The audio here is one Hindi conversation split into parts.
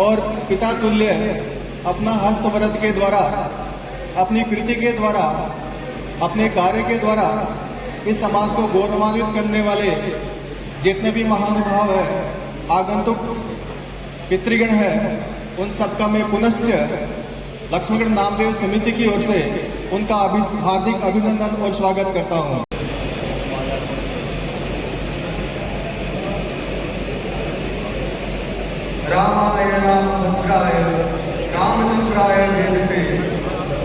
और पिता तुल्य अपना हस्तवरत के द्वारा, अपनी कृति के द्वारा, अपने कार्य के द्वारा इस समाज को गौरवान्वित करने वाले जितने भी महानुभाव है, आगंतुक पितृगण है, उन सबका मैं पुनश्च लक्ष्मीगढ़ नामदेव समिति की ओर से उनका हार्दिक अभिनंदन और स्वागत करता हूँ। रामाय रामभद्राय रामचंद्राय वेदसे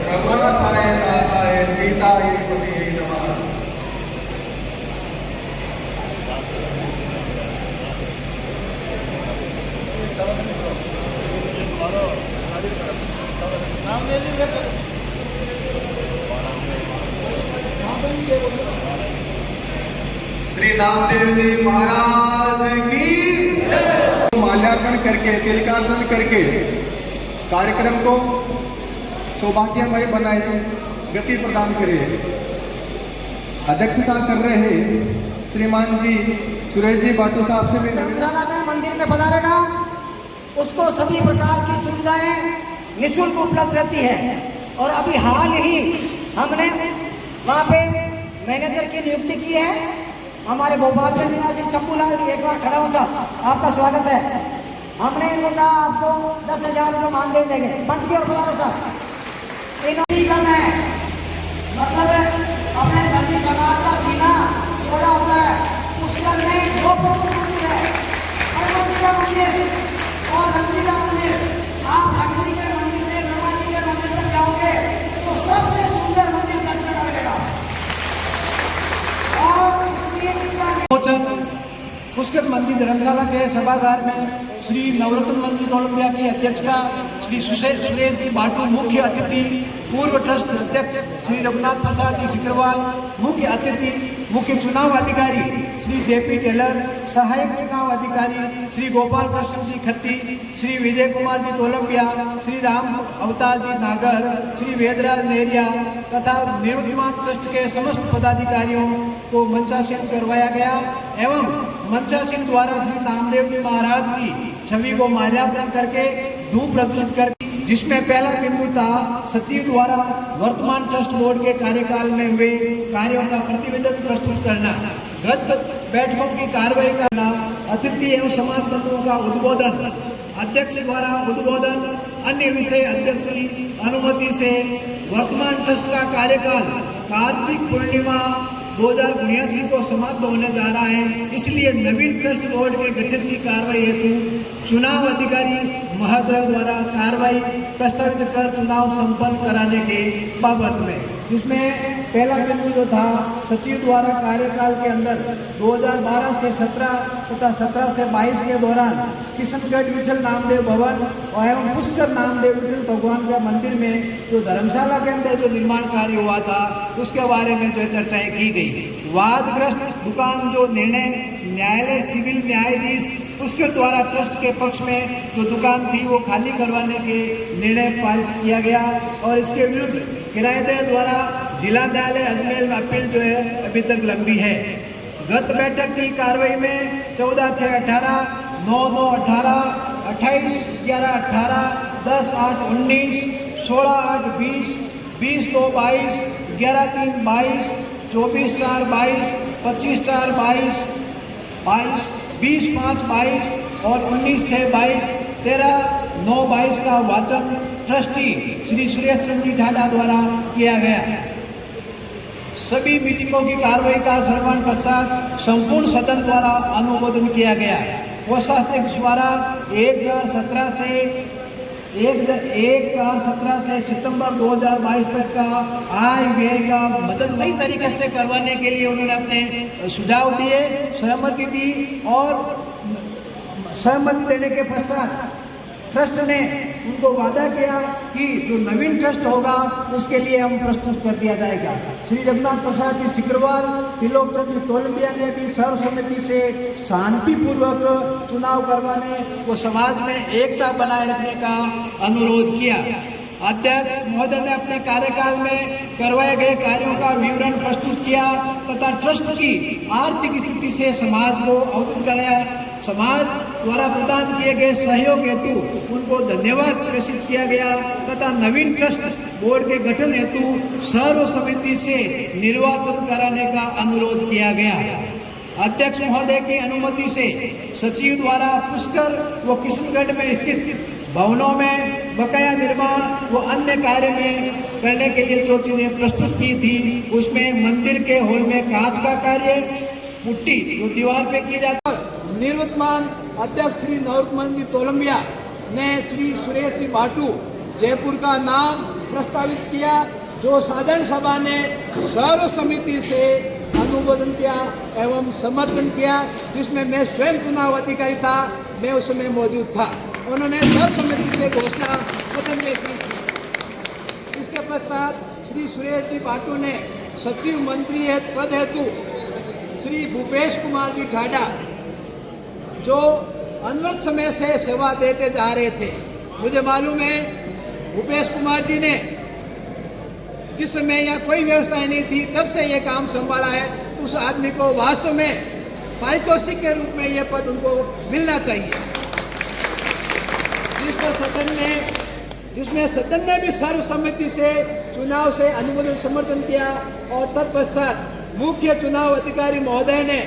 रघुनाथाय नाथाय सीताय पतिये नमः। श्री नामदेव जी महाराज की माल्यार्पण करके, तिलकार्चन करके कार्यक्रम को सौभाग्यमय बनाए, गति प्रदान करे। अध्यक्षता कर रहे हैं श्रीमान जी सुरेश जी बाटू साहब से भी धर्मशाला में मंदिर में पधारेगा उसको सभी प्रकार की सुविधाएं निःशुल्क उपलब्ध रहती है। और अभी हाल ही हमने वहाँ पे मैनेजर की नियुक्ति की है। हमारे भोपाल के निवासी शंभूलाल, एक बार खड़ा हो साहब, आपका स्वागत है। हमने इनको कहा आपको 10,000 रुपये मान दे देंगे, मंच की ओर बुलाओ साहब। इन्होंने करना है, मतलब अपने धरती समाज का सीना छोड़ा होता है। पुष्कर में 2 प्रमुख मंदिर है, हनुमान का मंदिर और रंगसी का मंदिर। आप रंगसी के मंदिर से ब्रह्मा जी के मंदिर तक जाओगे तो सबसे सुंदर मंदिर दर्शन का मिलेगा। और पुष्कर मंदिर धर्मशाला के सभागार में श्री नवरत्न मंदिर ओलंपिया की अध्यक्षता श्री सुरेश जी बाटू मुख्य अतिथि, पूर्व ट्रस्ट अध्यक्ष श्री रघुनाथ प्रसाद जी सिकरवाल मुख्य अतिथि, मुख्य चुनाव अधिकारी श्री जेपी टेलर, सहायक चुनाव अधिकारी श्री गोपाल कृष्ण जी खत्ती, श्री विजय कुमार जी तोलंबिया, श्री राम अवतार जी नागर, श्री वेदराज नेरिया तथा निरुद्रमा ट्रस्ट के समस्त पदाधिकारियों को मंचासीन करवाया गया एवं मंचासीन द्वारा श्री नामदेव जी महाराज की छवि को माल्यार्पण करके धूप प्रज्वलित कर, जिसमें पहला बिंदु था सचिव द्वारा वर्तमान ट्रस्ट बोर्ड के कार्यकाल में हुए कार्यों का प्रतिवेदन प्रस्तुत करना, गत बैठकों की कार्रवाई करना, अतिथि एवं समाज बंधुओं का उद्बोधन, अध्यक्ष द्वारा उद्बोधन, अन्य विषय अध्यक्ष की अनुमति से वर्तमान ट्रस्ट का कार्यकाल कार्तिक पूर्णिमा 2079 को समाप्त होने जा रहा है। इसलिए नवीन ट्रस्ट बोर्ड के गठन की कार्रवाई हेतु चुनाव अधिकारी महोदय द्वारा कार्रवाई प्रस्तावित कर चुनाव संपन्न कराने के बाबत में, जिसमें पहला बिंदु जो था सचिव द्वारा कार्यकाल के अंदर 2012 से 17 तथा 17 से 22 के दौरान किशनगढ़ विठल नामदेव भवन एवं पुष्कर नामदेव विठल भगवान का मंदिर में जो धर्मशाला के अंदर जो निर्माण कार्य हुआ था उसके बारे में जो चर्चाएं की गई। वादग्रस्त दुकान जो निर्णय न्यायालय सिविल न्यायाधीश पुष्कर द्वारा ट्रस्ट के पक्ष में जो दुकान थी वो खाली करवाने के निर्णय पारित किया गया और इसके विरुद्ध किराएदार द्वारा जिला न्यायालय अजमेर में अपील जो है अभी तक लंबी है। गत बैठक की कार्रवाई में 14/6/18, 9/9/18, 28/11/18, 10/8/19, 16/8/20, 20/2/22, 11/3/22, 24/4/22, 25/4/22, 20/5/22 और 19/6/22, 13/9/22 का वाचन ट्रस्टी श्री सुरेश चंद्र जी ठाडा द्वारा किया गया। सभी मीटिंगों की कार्रवाई का श्रवण पश्चात संपूर्ण सदन द्वारा अनुमोदन किया गया। कोषाध्यक्ष अध्यक्ष द्वारा 1/4/17 से सितंबर 2022 तक का आय व्यय का मदद सही तरीके से करवाने के लिए उन्होंने अपने सुझाव दिए, सहमति दी और सहमति देने के पश्चात ट्रस्ट ने उनको वादा किया कि जो नवीन ट्रस्ट होगा उसके लिए हम प्रस्तुत कर दिया जाएगा। श्री रघुनाथ प्रसाद जी सिकरवाल, त्रिलोक चंद्र तोलंबिया ने भी सर्वसम्मति से शांतिपूर्वक चुनाव करवाने व समाज में एकता बनाए रखने का अनुरोध किया। अध्यक्ष महोदय ने अपने कार्यकाल में करवाए गए कार्यों का विवरण प्रस्तुत किया तथा ट्रस्ट की आर्थिक स्थिति से समाज को अवगत कराया समाज द्वारा प्रदान किए गए सहयोग हेतु उनको धन्यवाद प्रेषित किया गया तथा नवीन ट्रस्ट बोर्ड के गठन हेतु सर्व समिति से निर्वाचन कराने का अनुरोध किया गया। अध्यक्ष महोदय की अनुमति से सचिव द्वारा पुष्कर व किशनगढ़ में स्थित भवनों में बकाया निर्माण व अन्य कार्य में करने के लिए जो चीजें प्रस्तुत की थी उसमें मंदिर के हॉल में कांच का कार्य, पुट्टी जो दीवार पे की जाती है। निवर्तमान अध्यक्ष श्री नवरत्न जी तोलंबिया ने श्री सुरेश जी भाटू जयपुर का नाम प्रस्तावित किया, जो साधारण सभा ने सर्व समिति से अनुमोदन किया एवं समर्थन किया, जिसमें मैं स्वयं चुनाव अधिकारी था, मैं उस समय मौजूद था। उन्होंने सर्व समिति से घोषणा सदन में की थी। इसके पश्चात श्री सुरेश जी भाटू ने सचिव मंत्री पद हेतु श्री भूपेश कुमार जी ठाडा, जो अनवरत समय से सेवा देते जा रहे थे, मुझे मालूम है भूपेश कुमार जी ने जिस समय यहाँ कोई व्यवस्था नहीं थी तब से ये काम संभाला है, तो उस आदमी को वास्तव में पारितोषिक के रूप में यह पद उनको मिलना चाहिए। जिसमें सदन ने भी सर्वसम्मति से चुनाव से अनुमोदन समर्थन किया और तत्पश्चात मुख्य चुनाव अधिकारी महोदय ने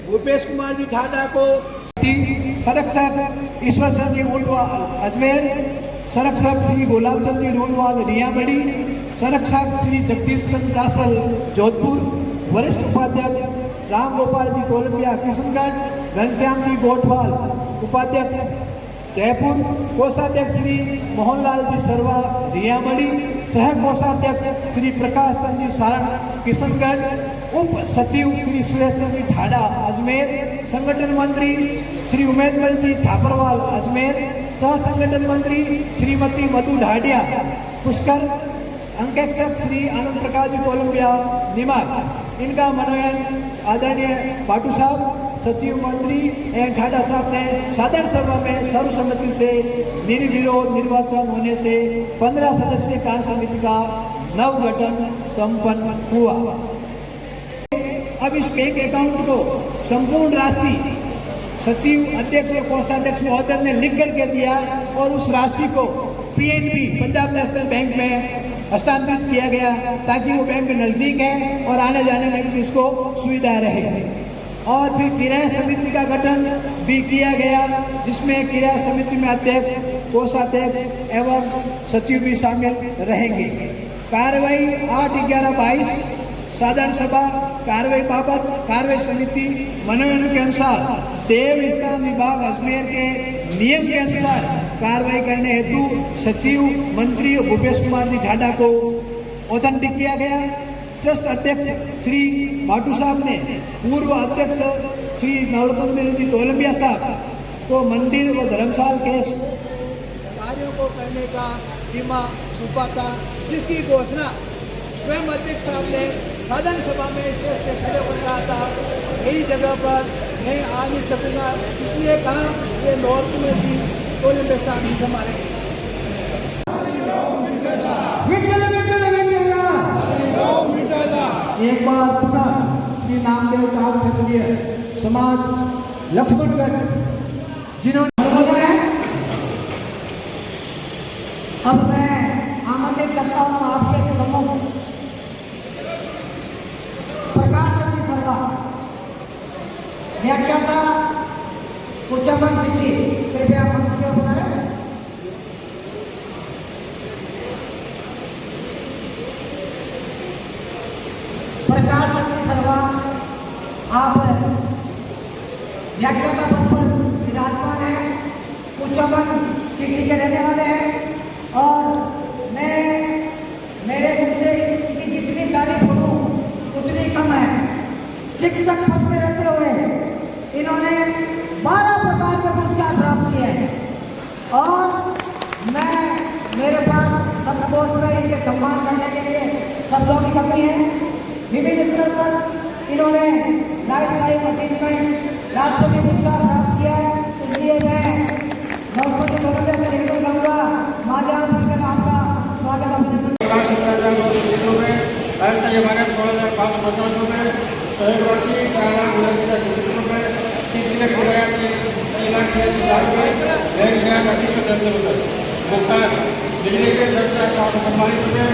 भूपेश कुमार जी ठाडा को संरक्षक ईश्वर चंद जी रोलवाल अजमेर, संरक्षक श्री गुलाब चंद जी रोलवाल रियाबड़ी, संरक्षक श्री जगदीश चंद जासल जोधपुर, वरिष्ठ उपाध्यक्ष राम गोपाल जी तोलंबिया किशनगढ़, घनश्याम जी गोठवाल उपाध्यक्ष जयपुर, कोषाध्यक्ष श्री मोहनलाल जी सरवा रियामड़ी, सह कोषाध्यक्ष श्री प्रकाश चंद जी सारण किशनगढ़, उप सचिव श्री सुरेश चंद जी ठाडा अजमेर, संगठन मंत्री श्री उमेदमल जी छापरवाल अजमेर, सह संगठन मंत्री श्रीमती मधु ढाडिया पुष्कर, अंकेक्षक श्री आनंद प्रकाश जी तोलंबिया निमाज। इनका मनोनयन आदरणीय भाटू साहब, सचिव मंत्री एवं ठाडा साहब ने साधारण सभा में सर्वसम्मति से निर्विरोध निर्वाचन होने से 15 सदस्यीय कार्य समिति का नवगठन संपन्न हुआ। अब इस बैंक अकाउंट को संपूर्ण राशि सचिव, अध्यक्ष और कोषाध्यक्ष महोदय ने लिख करके दिया और उस राशि को पीएनबी पंजाब नेशनल बैंक में हस्तांतरित किया गया, ताकि वो बैंक नज़दीक है और आने जाने में भी इसको सुविधा रहे। और फिर किराया समिति का गठन भी किया गया, जिसमें किराया समिति में अध्यक्ष, कोषाध्यक्ष एवं सचिव भी शामिल रहेंगे। कार्रवाई 8/11/22 साधारण सभा कार्रवाई बाबत कार्रवाई समिति मनोनयन के अनुसार देव स्थान विभाग अजमेर के नियम के अनुसार कार्रवाई करने हेतु सचिव मंत्री भूपेश कुमार जी ठाडा को ऑथेंटिक किया गया। ट्रस्ट अध्यक्ष श्री भाटू साहब ने पूर्व अध्यक्ष श्री नवरत्न जी तोलंबिया साहब को मंदिर व धर्मशाला के कार्यों को करने का जिम्मा सौंपा था, जिसकी घोषणा स्वयं अध्यक्ष साहब ने साधारण सभा में स्टेज पे खड़े हो रहा था। यही जगह पर मैं आ नहीं सकूँगा, इसलिए कहा कि नवरत्न जी तोलंबिया साहब ही संभालेंगे। एक बार पुनः श्री नामदेव काल क्षत्रिय समाज लक्ष्मणगढ़ जिन्होंने अब मैं आमंत्रित करता हूँ आपके सम्मुख प्रकाश चंद्र शर्मा, व्याख्याता उच्चावन सिटी, कृपया मंच के ऊपर आएं। प्रकाश चंद्र शर्मा, आप व्याख्याता पद पर विराजमान हैं, उच्चावन सिटी के रहने वाले हैं और मैं मेरे मुख से इनकी जितनी तारीफ करूं उतनी कम है। शिक्षक पद में रहते हुए इन्होंने 12 प्रकार के पुरस्कार प्राप्त किए हैं और मैं मेरे पास शब्दकोश में इनके सम्मान करने के लिए शब्दों की कमी है। विभिन्न स्तर पर इन्होंने लाइफ टाइम अचीवमेंट राष्ट्रपति पुरस्कार प्राप्त किया है, इसलिए मैं नवपति तोलंबिया से निवेदन करूँगा माल्यार्पण करके आपका स्वागत अभिनंदन। प्रकाश 17,200 रुपये, राजस्थान एमआरएफ 16,550 रुपये, सहयोग राशि 4,79,075 रुपये, 30 मिनट किराया 36,000 रुपये, बैंक ब्याज 3873 रुपये। भुगतान बिजली के 10,744 रुपये,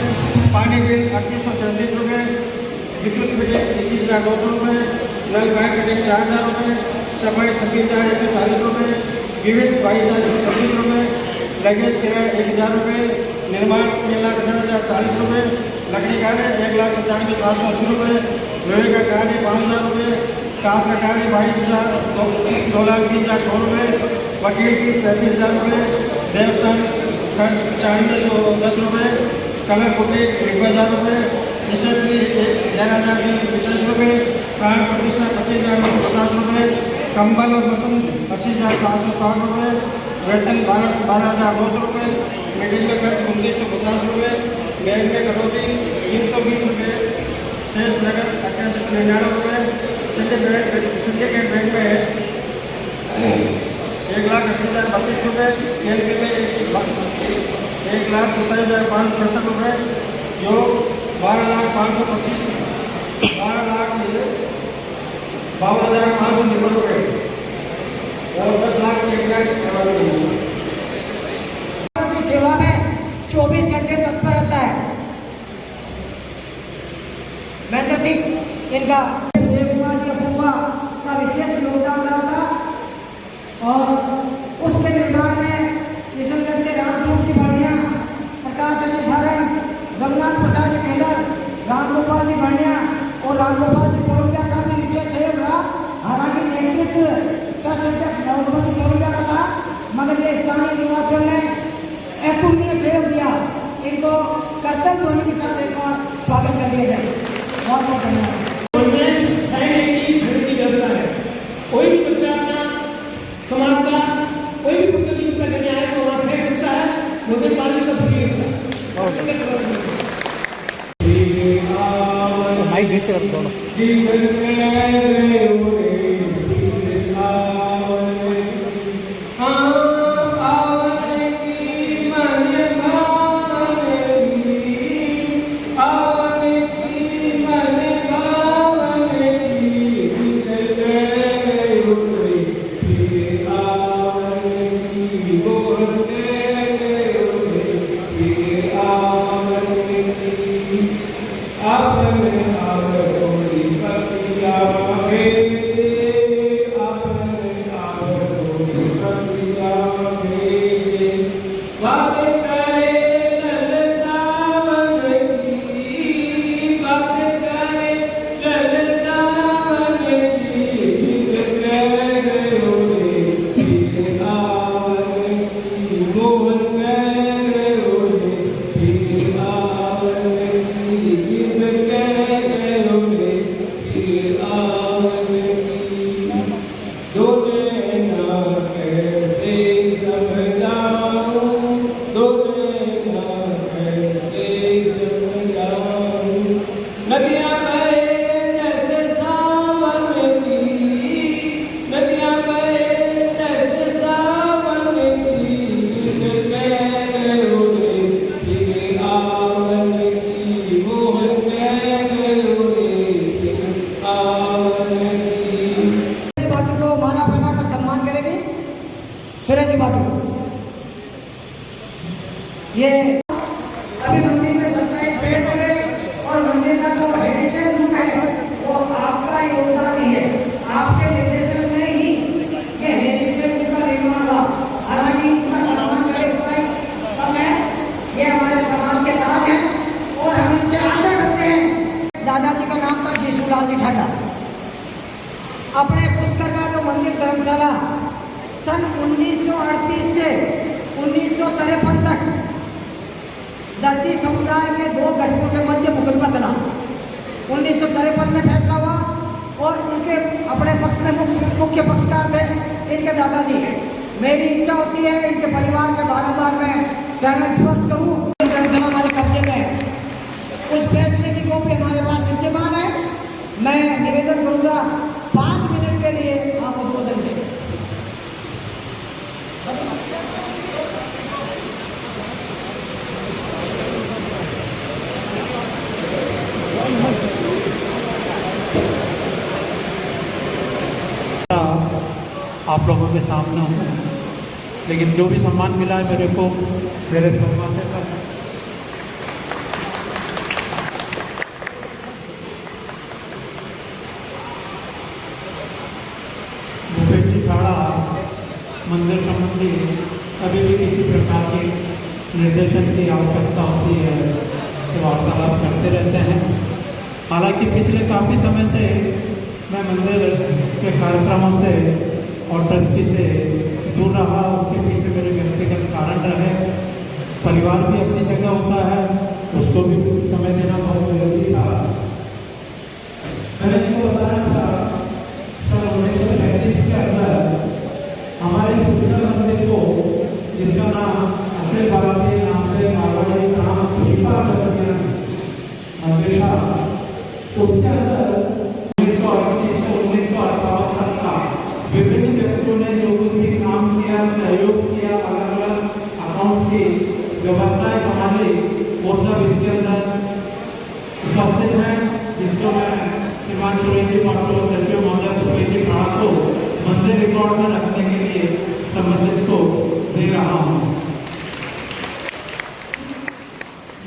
पानी बिल 3837 रुपये, विद्युत बिल 21,200 रुपये, नल पाइप फिटिंग 4,000 रुपये, सफाई 26,140 रुपये, विविध 22,126 रुपये, लगेज किराया 1,000 रुपये, निर्माण 3,18,040 रुपये, लकड़ी कार्य 1,97,780 रुपये, लोहे का कार्य 5,000 रुपये, कांच का कार्य 2,20,100 रुपये, वकील की 35,000 रुपये, देवस्थान खर्च 4,910 रुपये, कलर पुटी 1,000 रुपये, यशस्वी 11,350 रुपये, प्राण प्रतिष्ठा 25,950 रुपये, कंबल और मसन 80,760 रुपये, वेतन 12,200 रुपये, मीटिंग का खर्च 2950 रुपये, बैंक में कटौती 320 रुपये, शेष नगद 8899 रुपये, सिंडिकेट बैंक में 1,80,032 रुपये, एलपी में 1,27,567 रुपये, योग 12,525 12,52,590 रुपये और 10 लाख की करवा दी गई। की सेवा में 24 घंटे तत्पर रहता है। महेंद्र सिंह इनका देवकुमार जी अपूर्वा का विशेष योगदान रहा था और उसके निर्माण में किशनगढ़ से रामस्वरूप जी भांडिया, प्रकाश जी सारण, रघुनाथ प्रसाद जी टेलर, रामगोपाल जी भांडिया और रामगोपाल जी कोलंबिया का भी विशेष सहयोग रहा। हालांकि नेतृत्व ट्रस्ट अध्यक्ष नवोदय जी कोलंबिया का था, मगर ये स्थानीय निवासियों ने अतुलनीय सहयोग दिया। इनको कर्तव्य ध्वनि के साथ एक बार स्वागत कर दिया जाए। बहुत बहुत धन्यवाद। कोई भी बच्चा अपना समाज का कोई भी पुस्तक बच्चा लेने आए तो वहाँ फेंक सकता है, मुझे पानी सब माइक नीचे कर दो। ये अभी मंदिर में 27 पेड़ हो गए और मंदिर का जो हेरिटेज बुक है वो आपका योगदान ही है। आपके निर्देशन में ही ये हेरिटेज बुक का निर्माण हुआ। हालांकि इनका सम्मान करे उतना ही कम है। ये हमारे समाज के ताज हैं और हम इनसे आशा करते हैं। दादाजी का नाम था जीसूलाल जी ठाडा। अपने पुष्कर का जो मंदिर धर्मशाला सन 1938 से 1953 तक दर्जी समुदाय के दो घटकों के मध्य मुकदमा चला। 1953 में फैसला हुआ और उनके अपने पक्ष में मुख्य पक्षकार थे इनके दादाजी। मेरी इच्छा होती है इनके परिवार के बारंबार में चरण स्पर्श करूँ। धर्मशाला हमारे कब्जे में है, उस फैसले की कॉपी हमारे पास विद्यमान है। मैं निवेदन करूँगा 5 मिनट के लिए आप उद्बोधन दें। आप लोगों आपके सामने हूँ, लेकिन जो भी सम्मान मिला है मेरे को, मेरे सम्मान का भूपेश जी ठाड़ा मंदिर संबंधी कभी भी किसी प्रकार के निर्देशन की आवश्यकता होती है तो वार्तालाप करते रहते हैं। हालांकि पिछले काफ़ी समय से मैं मंदिर के कार्यक्रमों से और ट्रस्टी से दूर रहा, उसके पीछे मेरे व्यक्तिगत कारण रहे। परिवार भी अपनी जगह होता है, उसको भी समय देना बहुत जरूरी था। मैंने इनको बताया था सन 1935 के अंदर हमारे सुंदर मंदिर को, जिसका नाम अखिल भारतीय नामदेव मारवाड़ी नाम शिल्पा मंदिर था, उसके अंदर 1938 से 1958 तक का विभिन्न व्यक्तियों ने जो कुछ भी काम किया, सहयोग किया, अलग अलग अकाउंट्स की व्यवस्थाएं संभाली, वो सब इसके अंदर उपस्थित हैं, जिसको मैं श्रीमान सुरेश जी बाटू सचिव महोदय भूपेश जी ठाड़ा को मंदिर रिकॉर्ड में रखने के लिए संबंधित को दे रहा हूँ।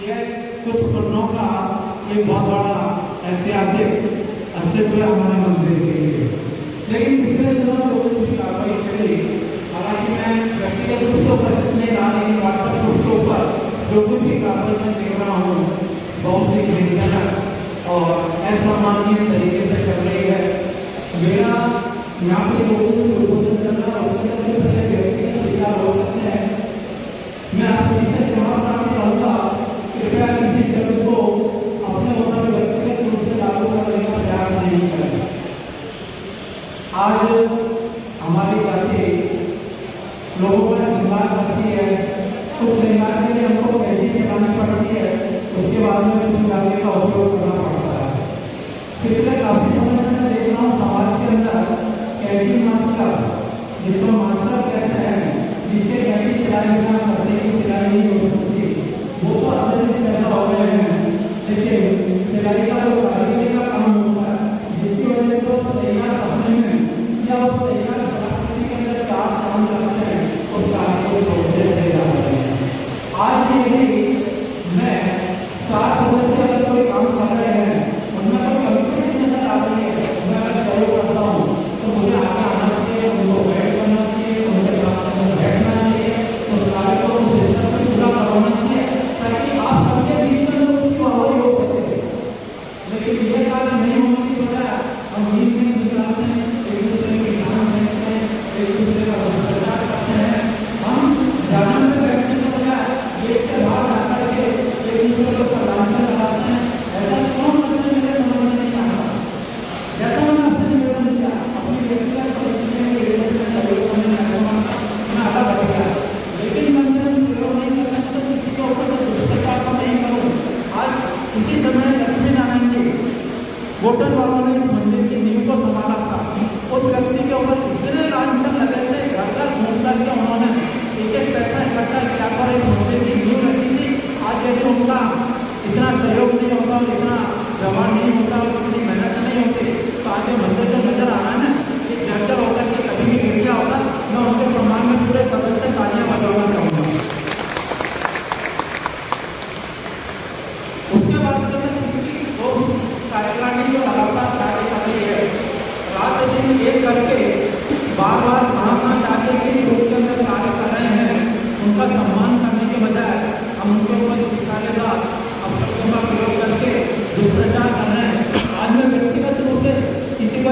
यह कुछ करोड़ों का एक बहुत बड़ा ऐतिहासिक अस्तित्व है हमारे मंदिर के लिए। लेकिन पिछले दिनों जो कुछ कार्रवाई चली, हालांकि मैं व्यक्तिगत रूप से उपस्थित नहीं रहा, लेकिन व्हाट्सएप ग्रुप के ऊपर जो कुछ भी कार्रवाई मैं देख रहा हूँ बहुत ही चिंताजनक और असम्मानीय तरीके से कर रही है। मेरा यहाँ पे लोगों को उद्बोधन करना और उसके अंदर मेरे व्यक्तिगत विचार हो सकते हैं। मैं आप सभी से क्षमा प्राप्त चाहूँगा, कृपया किसी शब्द को अपने ऊपर व्यक्तिगत रूप से लागू करने का प्रयास नहीं करें। आज हमारी बातें लोगों पर श्रृंगार करती है, उस श्रृंगार के लिए हमको कैसी चलानी पड़ती है, उसके बाद में श्रृंगार का उपयोग करना पड़ता है। पिछले काफी समय से मैं देख रहा हूँ समाज के अंदर कैंची मास्टर, जिसको मास्टर कहते हैं, जिससे कैंची सिलाई बिना करने की सिलाई नहीं हो सकती, वो तो अंदर से पैदा हो गए हैं। लेकिन सिलाई का जो कारीगरी का काम होता है, जिसकी वजह से उस तैयार करने में या उस तैयार कलाकृति के अंदर चार काम करते हैं, उस कार्य को छोड़ते रह जाते हैं। आज भी मैं 4 सदस्य अगर कोई काम कर रहे हैं, उनमें कोई कमी नहीं नजर आ रही है, मैं अगर सहयोग करता हूँ तो मुझे आगे आना चाहिए, उनको बैठ करना चाहिए, उनके साथ बैठना चाहिए, उस कार्य को उस सिस्टम में पूरा करवाना चाहिए, ताकि आप सबके बीच में उसकी आवाज़ हो सके। लेकिन ये कार्य नहीं होने की वजह हम नींद में गुजराते हैं, एक दूसरे के ध्यान देते हैं, एक दूसरे का भ्रष्टाचार करते हैं। हम ध्यान में बैठने की बजाय गेट के बाहर आकर के एक दूसरे को प्रदान लगाते हैं। ऐसा क्यों करते हैं, मेरे समझ में नहीं आता। जैसा मैंने आपसे निवेदन किया, अपनी व्यक्तिगत परिस्थितियों के लिए सहयोग करने मैं अलग हट गया, लेकिन मैं सहयोग नहीं कर सकता, किसी के ऊपर दुष्प्रचार तो नहीं करूँ। आज इसी समय लक्ष्मी नारायण जी होटल वालों ने इस मंदिर की नींव को संभाला था, उस व्यक्ति के ऊपर इतने लांछन लगे थे, घर घर घूम करके उन्होंने एक एक पैसा इकट्ठा किया कर इस मंदिर की नींव रखी थी। आज यदि उनका इतना सहयोग नहीं होता और इतना व्यवहार नहीं होता और इतनी मेहनत नहीं होती, तो आज ये मंदिर जो नजर आ रहा है ना, एक जर्जर होकर के कभी भी गिर गया होता। मैं उनके सम्मान में पूरे सदन से तालियां बजाना चाहूँगा। उसके बाद वो कार्यकारिणी जो लगातार कार्य कर रही है, रात दिन एक करके बार बार कहाँ जाके किस रूप के अंदर कार्य कर रहे हैं, उनका सम्मान करने के बजाय हम उनके ऊपर शिकायत अपशब्दों का प्रयोग करके दुष्प्रचार कर रहे हैं। आज मैं व्यक्तिगत रूप से किसी का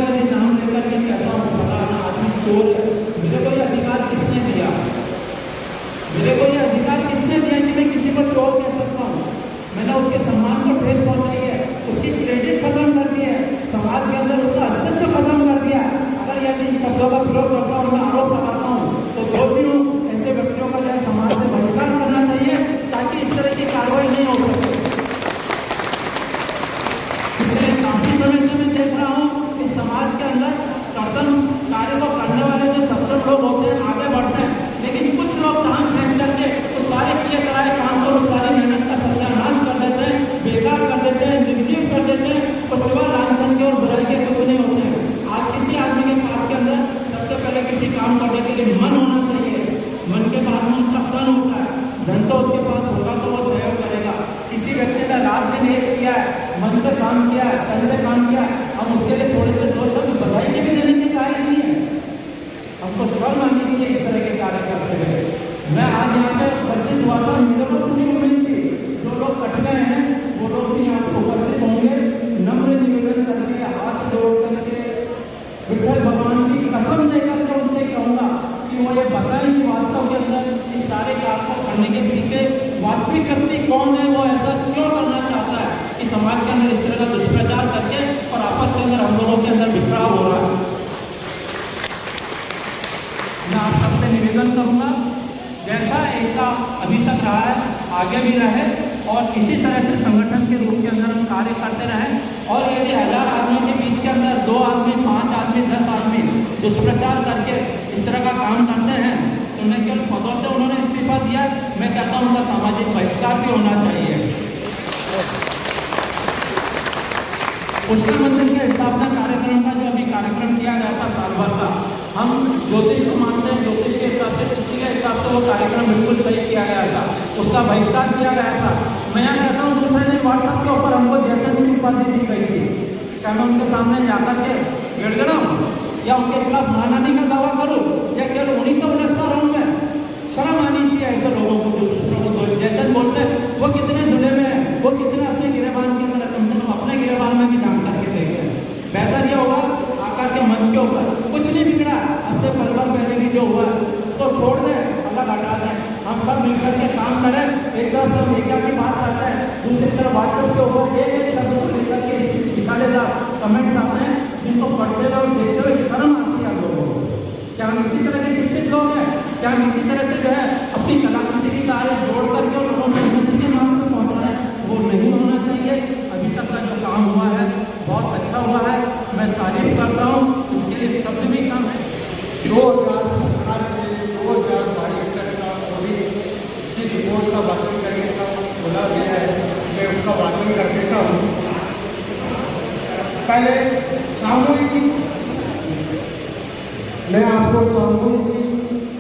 तो उसके पास होगा तो वो सहयोग करेगा। किसी व्यक्ति ने रात दिन एक किया है, मन से काम किया है, तन से काम किया है, हम उसके लिए थोड़े से 2 शब्द बधाई के भी देने के कायल नहीं है। हमको शर्म आनी चाहिए इस तरह के कार्य करते हुए। मैं आज यहाँ पे उपस्थित हुआ था, निगमत नहीं हुई थी, जो लोग कट गए हैं वो लोग भी यहाँ पे उपस्थित होंगे। नम्र निवेदन करके, हाथ जोड़ करके, विठल भगवान की कसम देकर के उनसे कहूँगा कि वो ये बताएं कि वास्तव के अंदर इस सारे काम को करने के पीछे वास्तविक व्यक्ति कौन है, वो ऐसा क्यों करना चाहता है कि समाज के अंदर इस तरह का दुष्प्रचार करके और आपस के अंदर हम लोगों के अंदर बिखराव हो रहा है। मैं आप सबसे निवेदन करूँगा, जैसा एकता अभी तक रहा है आगे भी रहे और इसी तरह से संगठन के रूप के अंदर हम कार्य करते रहें। और यदि 1000 आदमी के बीच के अंदर 2 आदमी, 5 आदमी, 10 आदमी दुष्प्रचार करके इस तरह का काम करते हैं तो न केवल पदों से उन्होंने इस्तीफा दिया, मैं कहता हूँ उनका सामाजिक बहिष्कार भी होना चाहिए। पुष्कर मंदिर के स्थापना कार्यक्रम का जो अभी कार्यक्रम किया गया था साल भर का, हम ज्योतिष को मानते हैं, ज्योतिष के हिसाब से, तिथि के हिसाब से वो कार्यक्रम बिल्कुल सही किया गया था, उसका बहिष्कार किया गया था। मैं यहाँ कहता हूँ दूसरे दिन व्हाट्सएप के ऊपर हमको जयचंद की उपाधि दी गई थी। क्या मैं उनके सामने जाकर के गिड़गिड़ाऊँ या उनके खिलाफ मानहानि का दावा करूँ या केवल उन्हीं से उलझता रहूँ? मैं शर्म आनी चाहिए ऐसे लोगों को जो दूसरों को जयचंद बोलते हैं। वो कितने जुड़े में हैं, वो कितने अपने गिरेबान के अंदर, कम से कम अपने गिरेबान में भी जान करके देखें। बेहतर यह होगा आकर के मंच के ऊपर कुछ नहीं बिगड़ा, अब से परिवार पहले भी जो हुआ उसको छोड़ दें, अलग हटा दें, हम सब मिलकर के काम करें। एक तरफ हम एकता की बात करते हैं, दूसरी तरफ व्हाट्सएप के ऊपर एक शब्द को लेकर के निकालेदार कमेंट्स आते हैं जिनको पढ़ते हुए और देखते हुए शर्म आती है हम लोगों को। क्या हम इसी तरह के शिक्षित लोग हैं? क्या हम इसी तरह से जो है अपनी कलाकृति की तारीफ जोड़ करके और लोगों को उन्नति के मार्ग में पहुँचना है? वो नहीं होना चाहिए। अभी तक का जो काम हुआ है बहुत अच्छा हुआ है, मैं तारीफ करता हूँ, इसके लिए शब्द भी कम है। 2017 से 2022 तक का ऑडिट की रिपोर्ट का वाचन करने का बोला गया है, मैं उसका वाचन कर देता हूँ। पहले सामूहिक, मैं आपको सामूहिक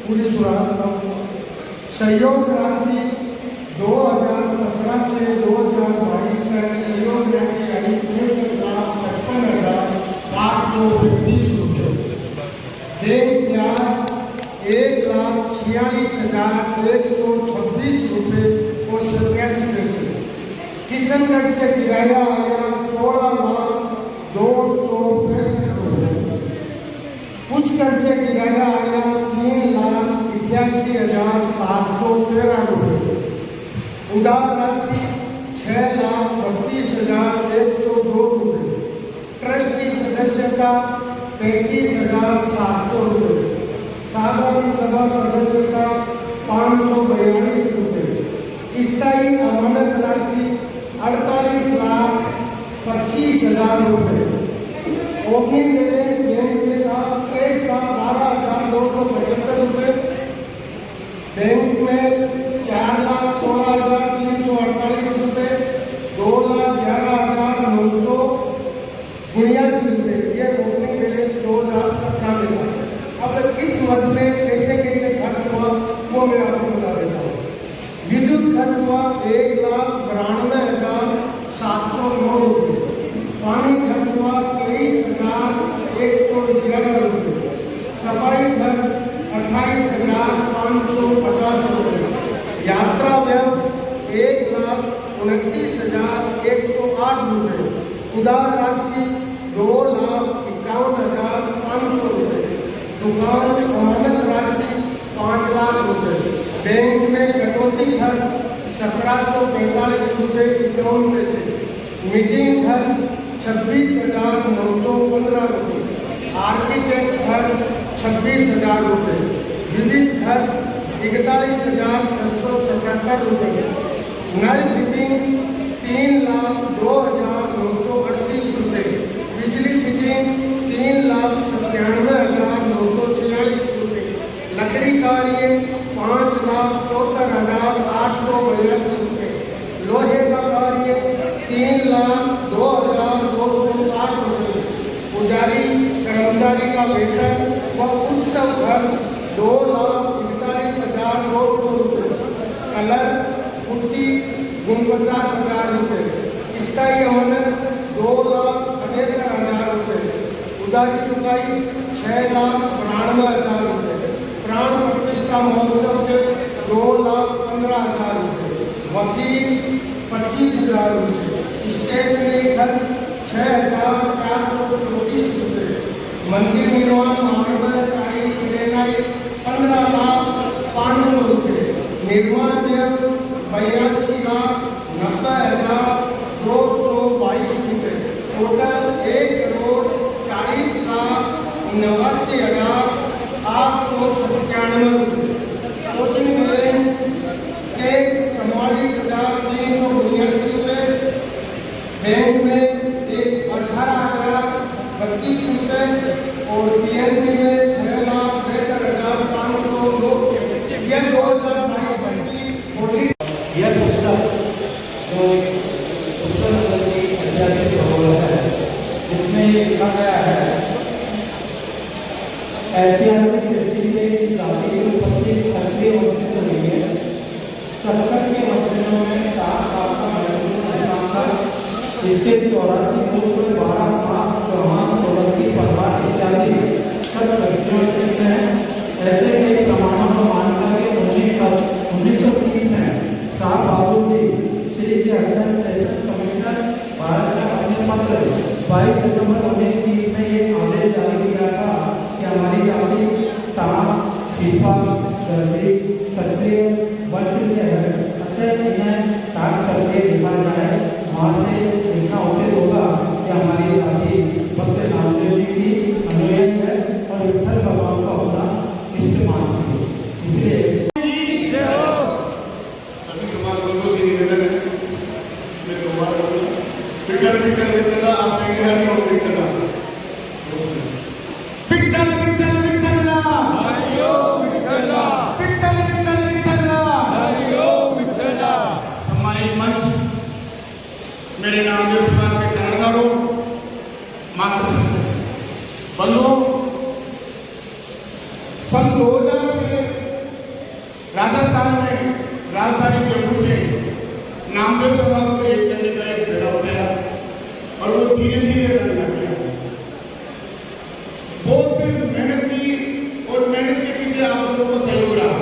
पूरी सुनाता हूँ। सहयोग राशि 2017 से 2022 तक सहयोग राशि आई 53,55,835 रुपये। बैंक ब्याज 1,46,126 रुपये और 87 पैसे। किशनगढ़ से किराया आया 16,265 रुपये। पुष्कर से किराया आया 3,81,713 रुपये। उधार राशि 6,32,102 रुपये। ट्रस्टी सदस्यता 35,700 रुपये। साधारण सभा सदस्यता 542 रुपये। स्थायी अमानत राशि 48,25,000 रुपये। ओपनिंग बैलेंस बैंक में था, कैश था 12,275 रुपये। बैंक में 4,16,348 रुपये, 2,11,989 रुपये। ये ओपनिंग बैलेंस 2017 में था। अब इस मद में कैसे कैसे खर्च हुआ वो मैं आपको बता देता हूँ। विद्युत खर्च हुआ 1,92,709 रुपये। पानी खर्च हुआ 23,111 रुपये। सफाई खर्च 28,550 रुपये। यात्रा व्यय 1,29,108 रुपये। उधार राशि 2,51,500 रुपये। दुकान अमानत राशि 5 लाख रुपये। बैंक में कटौती खर्च 1,745 रुपये 51 पैसे। मीटिंग खर्च 26,915 रुपये। आर्किटेक्ट खर्च 26,000 रुपये। विद्युत खर्च 41,677 रुपये। नल फिटिंग 3,02,938 रुपये। बिजली फिटिंग 3,97,946 रुपये। लकड़ी कार्य 5,74,882 रुपये। लोहे का कार्य 3,02,260 रुपये। पुजारी कर्मचारी का वेतन व उत्सव खर्च 2,41,900 रुपये। कलर 49,000 रुपये, स्थायी अमानत 2,78,000 रुपये, उधारी चुकाई 6,92,000 रुपये, प्राण प्रतिष्ठा महोत्सव के 2,15,000 रुपये, वकील 25,000 रुपये, स्टेशनरी खर्च 6,434 रुपये, मंदिर निर्माण मार्बल टाइल ग्रेनाइट 15,500 रुपये, निर्माण व्यय 82,90,222 रुपये, टोटल 1,89,897 रुपये। वोटिंग बैलेंस कैश 44,382 रुपये, बैंक में 18,032 रुपये और पीएनबी में 6,73,500 यह 2022 की वोटिंग। यह पुस्तक जो पुस्तक नगर की ऐतिहासिक खबर है, इसमें ये लिखा गया है, ऐतिहासिक दृष्टि से इस जाति की उत्पत्ति क्षत्रिय वंश से हुई है। सत्तर के वंशजों में 4 साल का महत्वपूर्ण स्थान था। इसके 84 पूर्व 12 माह चौहान सोलंकी परिवार इत्यादि सब व्यक्तियों से हैं। ऐसे कई प्रमाणों को मानकर के 1930 में शाह बहादुर जी श्री के अंडर सेशंस कमिश्नर भारत का अपने पत्र 22 दिसंबर 1930 में ये आदेश जारी किया था कि हमारी जाति ताम, शिल्पा, दर्जी, क्षत्रिय वंश से है, अतः इन्हें ताक करके लिखा जाए। वहाँ से लिखना उचित होगा कि हमारी जाति भक्त नामदेव जी की अनुयायी है और विठल भगवान को अपना इष्ट मानती है। इसलिए सभी समाज बंधुओं से निवेदन है, मैं दोबारा बोलूं, विठल विठल विठला आपने कहा कि और विठला विठल विठल विठला हरिओ विठला विठल विठल विठला हरिओ विठला। सम्मानित मंच, मेरे नामदेव समाज के कर्णधारों, मातृ बंधुओं, सन 2000 से राजस्थान में राजधानी जयपुर से नामदेव समाज को एक करने का एक बेड़ा उठाया और वो धीरे धीरे बनने लग गया। बहुत मेहनत की और मेहनत के पीछे आप लोगों को सहयोग रहा।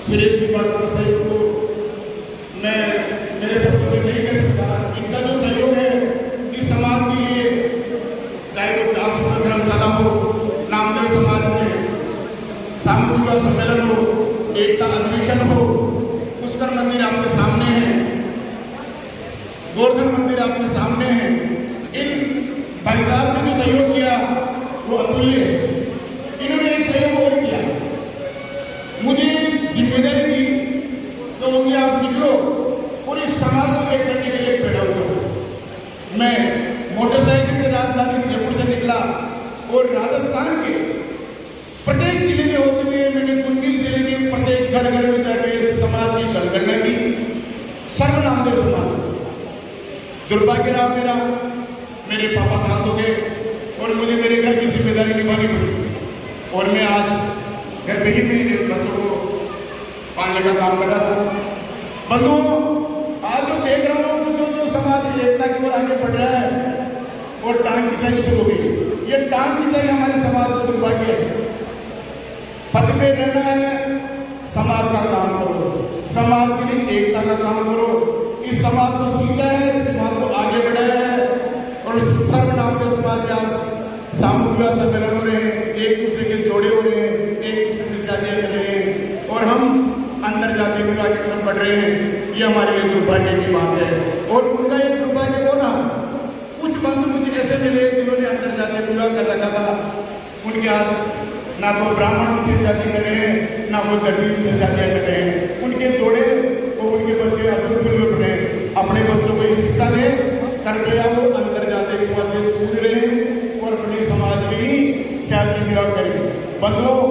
सुरेश जी बाबू का सहयोग को मैं मेरे शब्दों से नहीं कह सकता। इनका जो सहयोग है इस समाज के लिए, चाहे वो 400 धर्मशाला हो, नामदेव समाज में सामूहिक सम्मेलन हो, एकता अधिवेशन हो, पुष्कर मंदिर आपके सामने है, गोवर्धन मंदिर आपके सामने है। इन भाई साहब ने जो सहयोग किया वो अतुल्य है। इन्होंने एक सहयोग और किया, मुझे जिम्मेदारी दी तो उनके आप निकलो और इस समाज को एक करने के लिए पैदा हुआ। मैं मोटरसाइकिल से राजधानी जयपुर से निकला और राजस्थान के प्रत्येक जिले में होते हुए मैंने 19 जिले के प्रत्येक घर घर में जाके समाज की जनगणना की। सर्वनामदेव समाज, दुर्भाग्य रहा मेरा, मेरे पापा शांत हो गए और मुझे मेरे घर की जिम्मेदारी निभानी पड़ी और मैं आज घर पे ही मेरे बच्चों को पालने का काम कर रहा था। बंधुओं, आज जो देख रहा हूँ जो जो समाज एकता की ओर आगे बढ़ रहा है और टांग खिंचाई शुरू हो गई। ये टांग खिंचाई हमारे समाज का दुर्भाग्य है। पद पे रहना है, समाज का काम करो, समाज के लिए एकता का काम करो। इस समाज को सींचा है, इस समाज को आगे बढ़ाया है और सर्वनामदेव समाज के आज सामूहिक विवाह सम्मेलन हो रहे हैं, एक दूसरे के जोड़े हो रहे हैं, एक दूसरे में शादियां कर रहे हैं और हम अंतर जातीय विवाह की तरफ बढ़ रहे हैं। ये हमारे लिए दुर्भाग्य की बात है और उनका एक दुर्भाग्य हो रहा। कुछ बंधु मुझे ऐसे मिले जिन्होंने अंतर जातीय विवाह कर रखा था, उनके आज ना तो ब्राह्मण उनसे शादी कर रहे हैं, ना वो दर्जी उनसे शादियाँ कर रहे हैं। उनके जोड़े और उनके बच्चे अब्दुल फिर रहे हैं। अपने बच्चों को ये शिक्षा दें, कृपया वो अंतर जातीय विवाह से दूर रहे और अपने समाज में ही शादी विवाह करें। बंधुओं,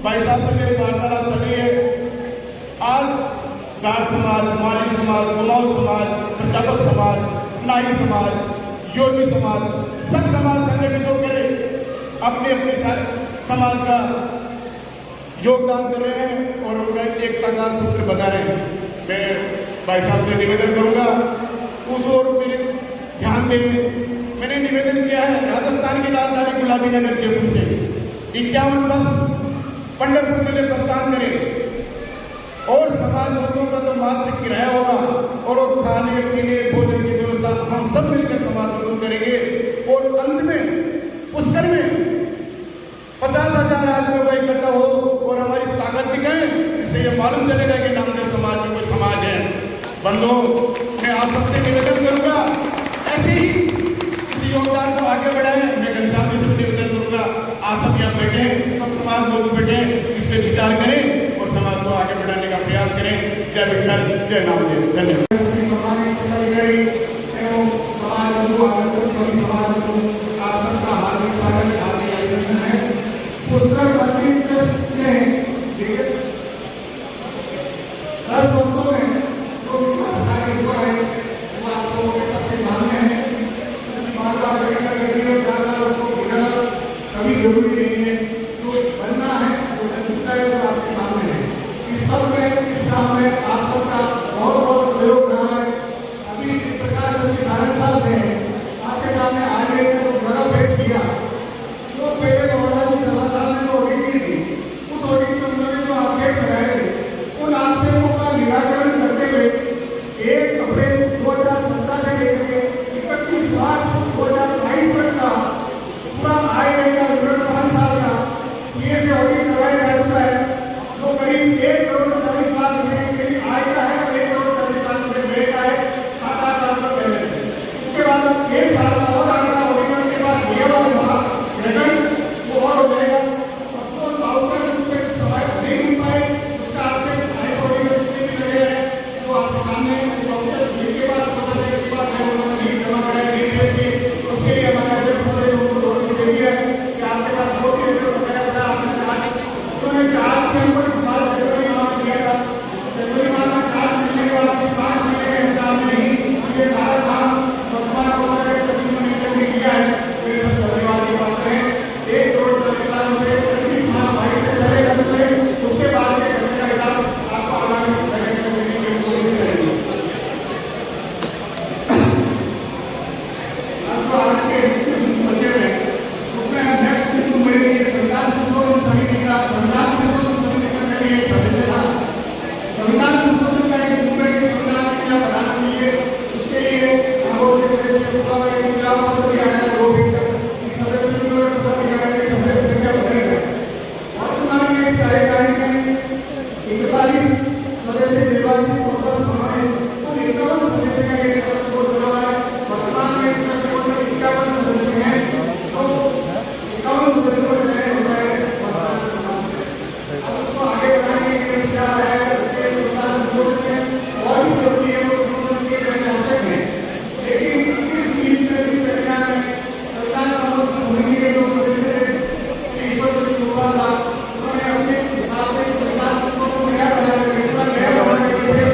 भाई साहब से मेरी वार्तालाप चल रही है। आज जाट समाज, माली समाज, कुमाऊं समाज, प्रजापत समाज, नाई समाज, योगी समाज, सब समाज संगठित होकर अपने अपने समाज का योगदान कर रहे हैं और उनका एकता का सूत्र बना रहे हैं। मैं भाई साहब से निवेदन करूंगा उस ओर मेरे ध्यान दें। मैंने निवेदन किया है राजस्थान की राजधानी गुलाबी नगर जयपुर से 51 बस पंढरपुर के लिए प्रस्थान करें और समाज बंधुओं का तो मात्र किराया होगा और वो खाने पीने भोजन की व्यवस्था हम सब मिलकर समाज बंधु करेंगे और अंत में पुष्कर में 50,000 आदमियों का इकट्ठा हो और हमारी ताकत दिखाएं, इससे ये मालूम चलेगा कि नामदेव समाज में कोई समाज है। बंधुओं, मैं आप सबसे निवेदन करूंगा ऐसे ही इस योगदान को आगे बढ़ाएं। मैं घनश्याम जी से निवेदन करूंगा आप सब यहाँ बैठे हैं, सब समाज बंधु बैठे हैं, इस पर विचार करें और समाज को आगे बढ़ाने का प्रयास करें। जय विठ्ठल, जय नामदेव। धन्यवाद। पुष्कर मंदिर ट्रस्ट ने 10 वर्षों में जो विकास कार्य हुआ है वो आप लोगों के सबके सामने है। इसकी बार-बार बैठक करनी और बार-बार उसको गिराना कभी जरूरी नहीं है। जो बनना है जो बनता है वो आपके सामने है। इस सब में इस काम में आप सबका बहुत बहुत सहयोग रहा है। अभी प्रकाश जी सारण साहब ने आपके सामने आज एक बड़ा पेश किया जो पहले महाराज सभा साहब ने जो ऑडिट की थी उस ऑडिट में उन्होंने जो आक्षेप लगाए थे उन आक्षेपों का निराकरण करते हुए 1 अप्रैल 2017 से लेकर 31 मार्च 2022 तक का पूरा आय व्यय का विवरण 5 साल का सीए से ऑडिट करवाया जा चुका है जो करीब 1 करोड़ 40 लाख रुपए की आय का है और 1 करोड़ 40 लाख रुपए व्यय का है 7-8 साल का पहले से। उसके बाद 1 साल का और आंकड़ा ऑडिटर के पास दिया हुआ रिटर्न वो और हो जाएगा। अब तो वाउचर उसके सवाल नहीं मिल पाए उसका आपसे आइस ऑडिटर जितने भी लगे हैं जो आपके सामने वाउचर जिनके पास पता है इसके पास है उन्होंने नहीं जमा कराया नहीं टेस्ट की उसके लिए हमारे अध्यक्ष महोदय ने उनको नोटिस दे दिया कि आपके पास वो भी रिटर्न बताया था आपने उन्होंने 4 नवंबर इस साल जनवरी माह में दिया था। जनवरी माह में 4 महीने के बाद 5 महीने के हिसाब में ही ये सारा काम वर्तमान कोषाध्यक्ष सचिव ने किया है। ये सब धन्यवाद की बात है। 1 करोड़ 40 लाख रुपए 31 मार्च 22 से पहले खर्च करें उसके बाद के खर्च का हिसाब आपको आगामी बजट में देने की कोशिश करेंगे। अब जो आज के बचे हुए उसमें नेक्स्ट महीने की संविधान संशोधन समिति का एक सदस्य था। संविधान संशोधन का एक मुद्दा है कि संविधान में क्या बनाना चाहिए उसके लिए आयोग से सुझाव पत्र भी आया था 2 बीस तक इस सदस्य को पदाधिकारी की सभ्य संख्या बढ़ाई गई। वर्तमान में इस कार्यकारिणी में 41 सदस्य निर्वाचित होकर उन्होंने कुल 51 सदस्य का एक ट्रस्ट बोर्ड बना है। वर्तमान में इस ट्रस्ट बोर्ड में 51 सदस्य हैं तो 51 सदस्यों का चयन होता है वर्तमान समाज से। अब उसको आगे बढ़ाने के लिए सुझाव आया है उसके संविधान संशोधन में और भी जरूरी है वो संशोधन किए जाने आवश्यक है। लेकिन इस बीच में भी सरकार ने संविधान समिति के जो सदस्य थे ईश्वर चंद्र गुप्ता साहब उन्होंने अपने हिसाब से संविधान संशोधन में क्या बनाया है नया बनाने के लिए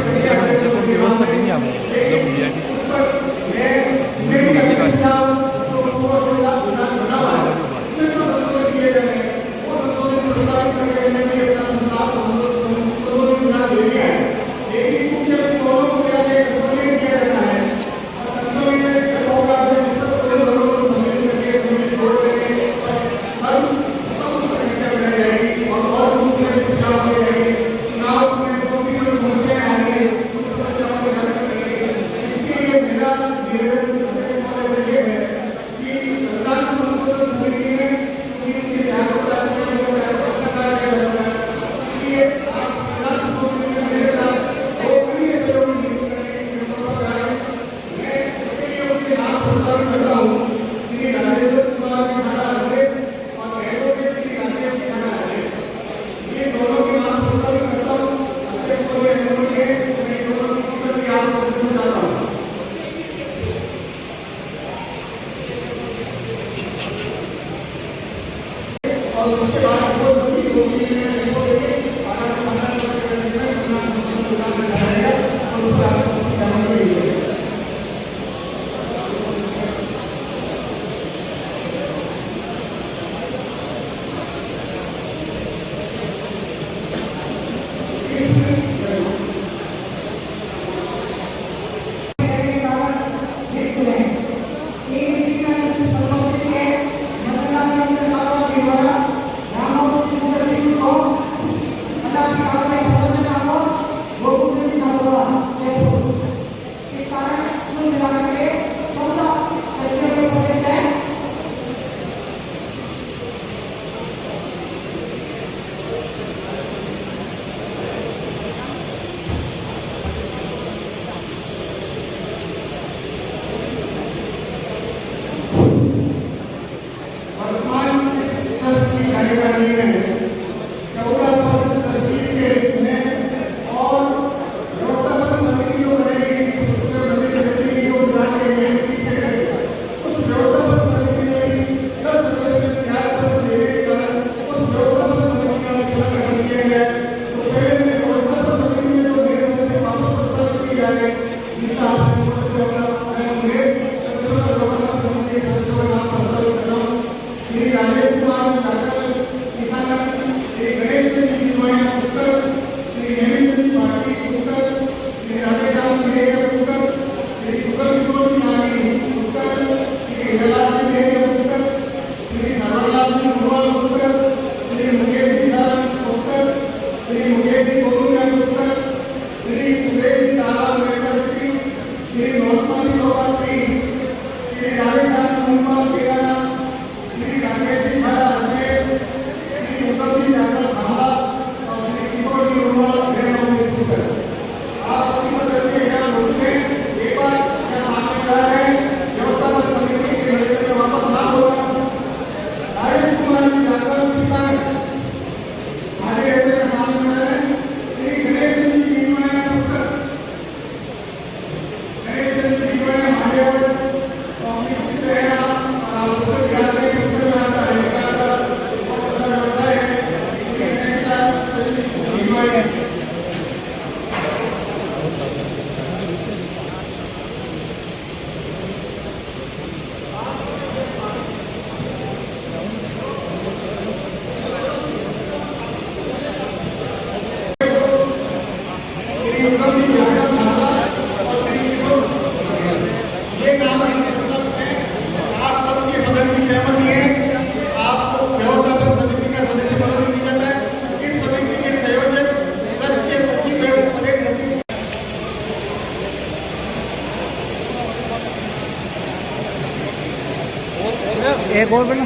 एक और बना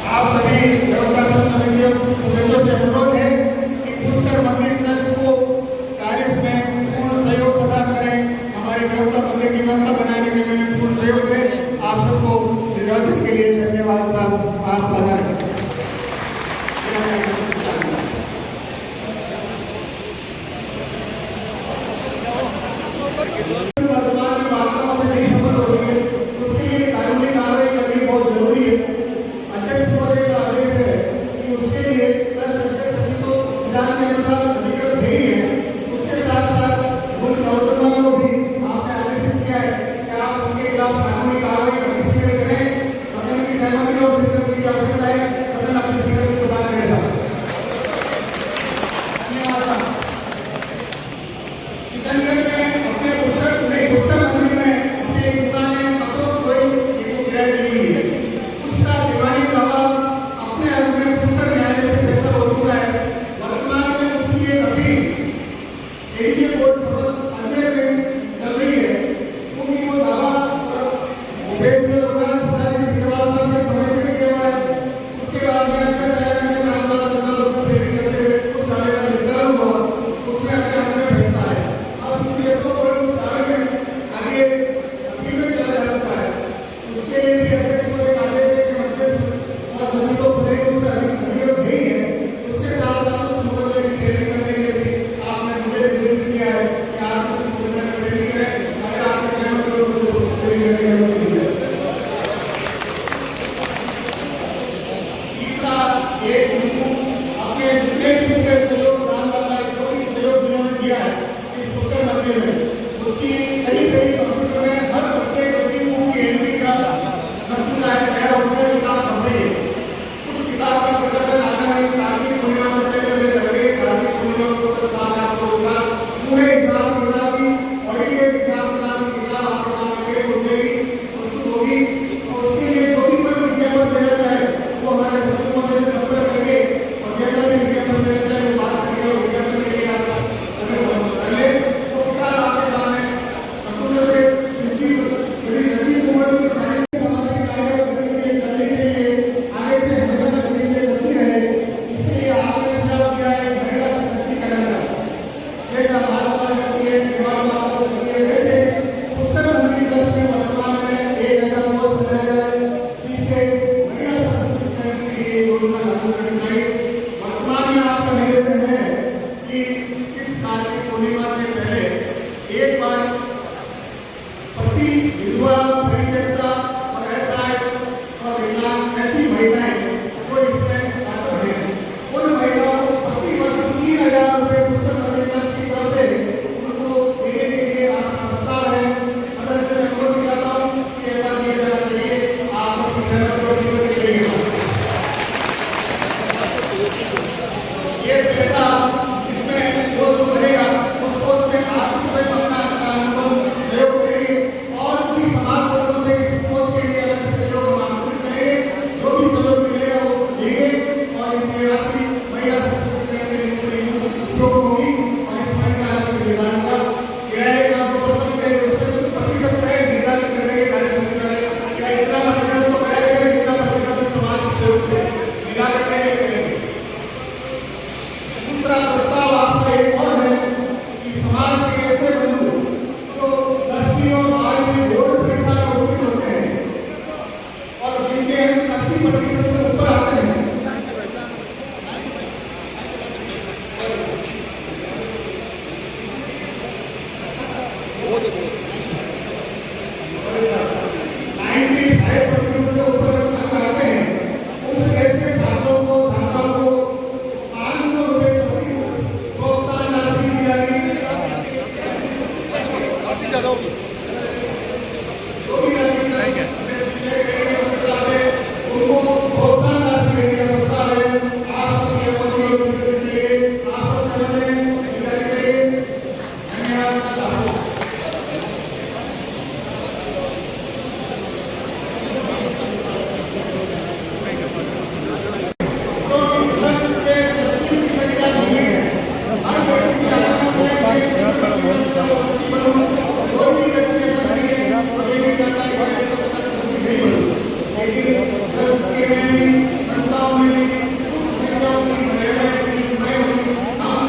आप सभी व्यवस्थापन समितियों सदस्यों से अनुरोध है कि पुष्कर मंदिर ट्रस्ट को कार्य में पूर्ण सहयोग प्रदान करें, हमारे व्यवस्था मंदिर की व्यवस्था बनाने के लिए पूर्ण सहयोग करें। आप सबको निर्वाचन के लिए धन्यवाद साहब। आप बधाई। वर्तमान में वार्ताओं से नहीं खबर हो रही है, उसके लिए कानूनी कार्रवाई करनी बहुत जरूरी है। अध्यक्ष महोदय का आदेश है कि उसके लिए ट्रस्ट अध्यक्ष सचिव तो विधान के अनुसार अधिकृत है ही है, उसके साथ साथ उन नवरत्नों को भी आपने आदेशित किया है कि आप उनके खिलाफ कानूनी कार्रवाई अतिशीघ्र करें। सदन की सहमति और स्वीकृति की आवश्यकता है, सदन अपनी स्वीकृति प्रदान करेगा। धन्यवाद। किशनगढ़ में अपने पुस्तक मंदिर में अपनी एक दुकान अशोक गोयल को किराए दी हुई है। उसका दीवानी दावा अपने हक में पुस्तक न्यायालय से फैसला हो चुका है। वर्तमान में उसकी एक अपील एडीजे कोर्ट अजमेर में चल रही है, क्योंकि वो दावा मुकेश से दुकान पुजारी सिकरवाल साहब के समय से किया हुआ है। उसके बाद में अध्यक्ष साहब ने 5 साल उसको फेरी करते हुए उस दावे का निस्तारण हुआ, उसमें अपने हक में फैसला है। अब उस केसों को उस दावे में आगे अपील में चला जा चुका है। उसके लिए भी अध्यक्ष महोदय का आदेश है कि मध्यस्थ और सचिव को खुले उसका अधिकृत नहीं है। उसके साथ साथ उस मुकदमे की पेरवी करने के लिए भी आपने मुझे निर्देशित किया है कि आप उस मुकदमे में पेरवी करें। अगर आपकी सहमति हो तो पेरवी करने की अनुमति दी जाए। तीसरा, एक अपने जितने भी पूरे सहयोग दानदाता जो भी सहयोग जिन्होंने दिया है इस पुस्तक मंदिर में, उसकी कहीं कहीं कंप्यूटर में हर प्रत्येक रसीद की एंट्री का खर्च लेकिन ट्रस्ट के में भी, संस्थाओं में भी कुछ संस्थाओं की मर्यादा की सीमाएं होती, हम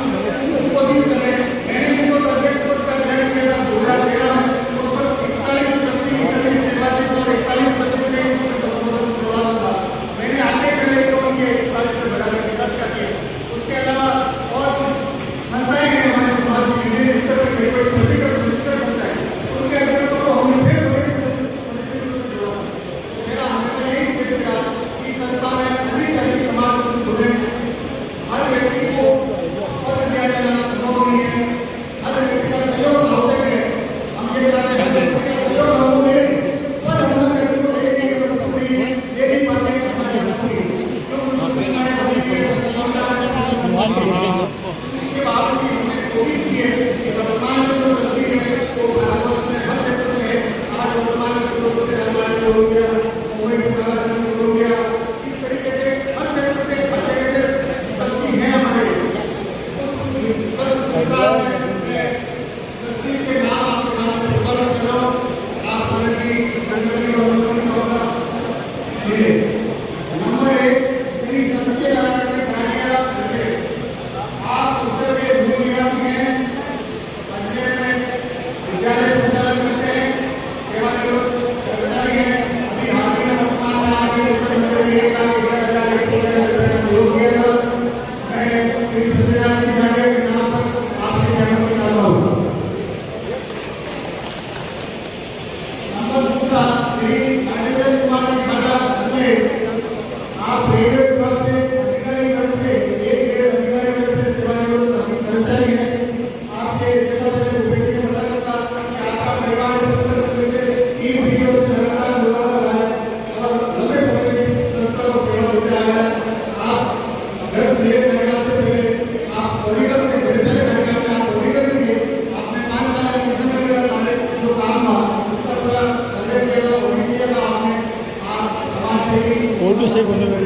कोशिश कर रहे हैं। मैंने जिस वक्त अध्यक्ष पद का ग्रहण किया था 2013 में, उस वक्त 41 ट्रस्टी निर्वाचित और 41% से उसमें संशोधन करवाया था। मैंने आगे पहले तो उनके 41 से बढ़ा करके 10 कर दिया। उसके अलावा और संस्थाएं हैं हमारे समाज की, विभिन्न स्तर पर बड़ी बड़ी पंजीकृत संस्थाएं, उनके अध्यक्षों को हमने फिर बड़े सदस्य के रूप में जोड़ा। मेरा हमेशा यही उद्देश्य रहा कि संस्था में अधिक से अधिक समाज को जुड़े। हर व्यक्ति को पद दिया जाना संभव नहीं है, हर व्यक्ति का सहयोग आवश्यक है। हम ये चाहते हैं हर व्यक्ति का सहयोग हमको मिले, पर हम उस व्यक्ति को लेने की वस्तु नहीं है, ये नहीं पाते हैं हमारी वस्तु है, क्यों उसको सीमाएं होने के लिए के बाद भी हमने कोशिश की है कि वर्तमान में जो ट्रस्टी है वो भारतवर्ष में हर क्षेत्र से है। आज वर्तमान में सूरत से हमारे हो गया, मुंबई से नागालैंड हो गया, इस तरीके से हर क्षेत्र से हर जगह से ट्रस्टी हैं हमारे। उस ट्रस्टी के नाम आपके सामने प्रस्तुत कर रहा हूँ। आप सदन की संगठन होगा मेरे नंबर 1 श्री संजय नारायण खराड़िया। आप उत्तर के मूल निवासी हैं, अजमेर में विद्यालय संचालन करते हैं, सेवानिवृत्त कर्मचारी हैं। अभी हाल ही में वर्तमान में आगे इसका मतलब 1,11,111 रुपये का सहयोग किया था। मैं श्री संजय नारायण खराड़िया के नाम पर आपकी सहमति चाहता हूँ। नंबर 2 श्री राजेंद्र कुमार जी खाड़ा अजमेर। आप रेलवे विभाग से अधिकारी वर्ग से कर्मचारी हैं। आपके जैसा मैंने उपदेश में बताया था कि आपका परिवार इस पुस्तक से 3 वीडियो से लगातार जुड़ा हुआ है और लंबे समय से इस संस्था को सेवा देते आया है। आप अगर मेरे कार्यकाल से पहले आप ऑडिटर थे, मेरे पहले कार्यकाल में आप ऑडिटर थे, आपने 5 साल का मिशन वगैरह कार्य जो काम था उसका पूरा सर्वे किया था, ऑडिट किया था आपने। आप समाज सेवी और भी सही बोलने में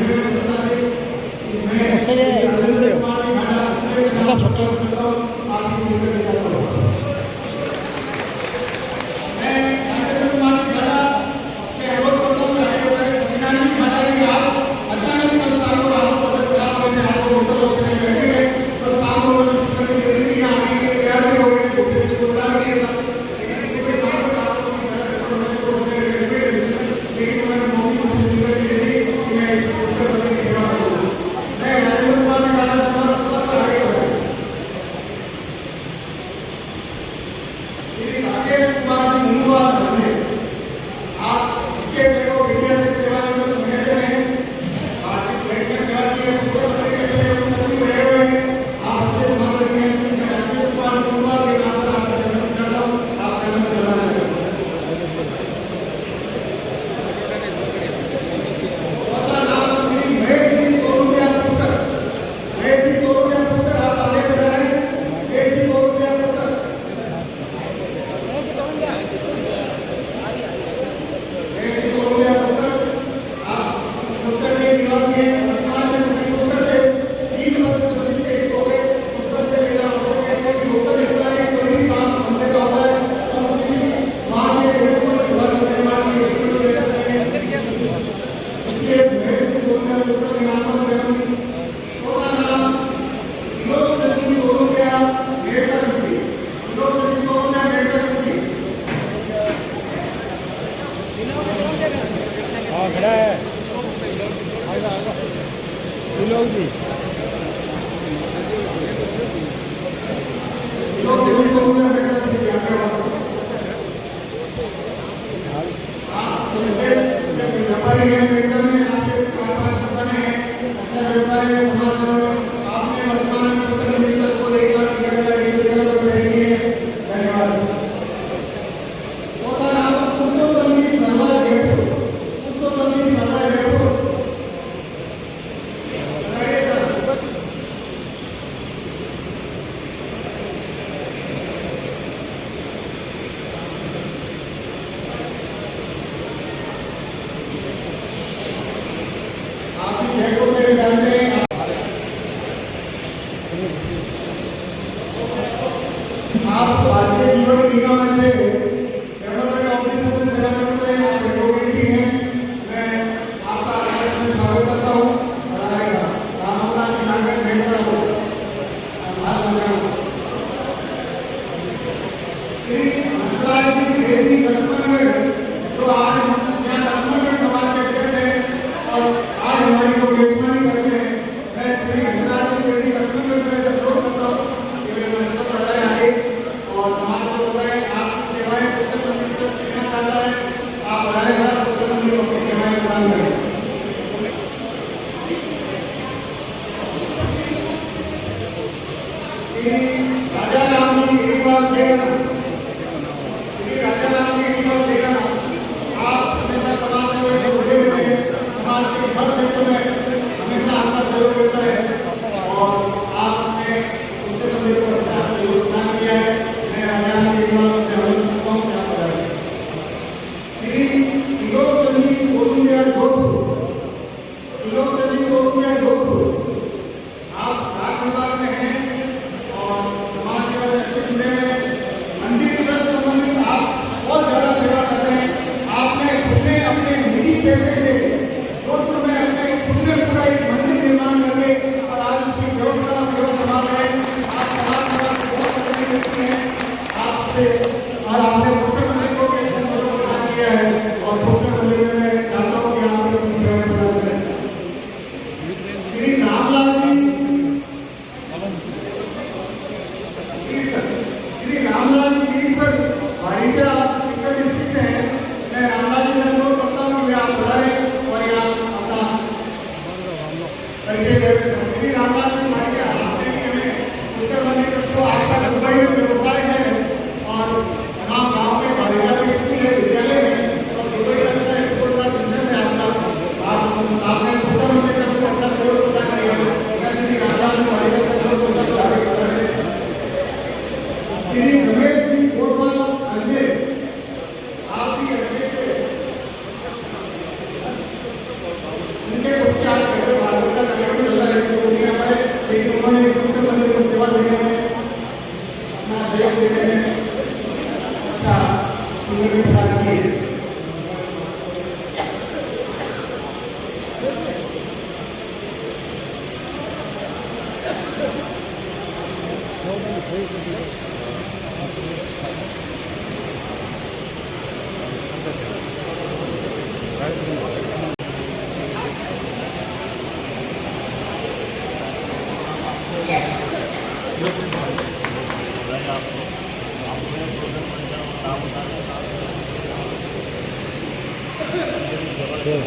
एक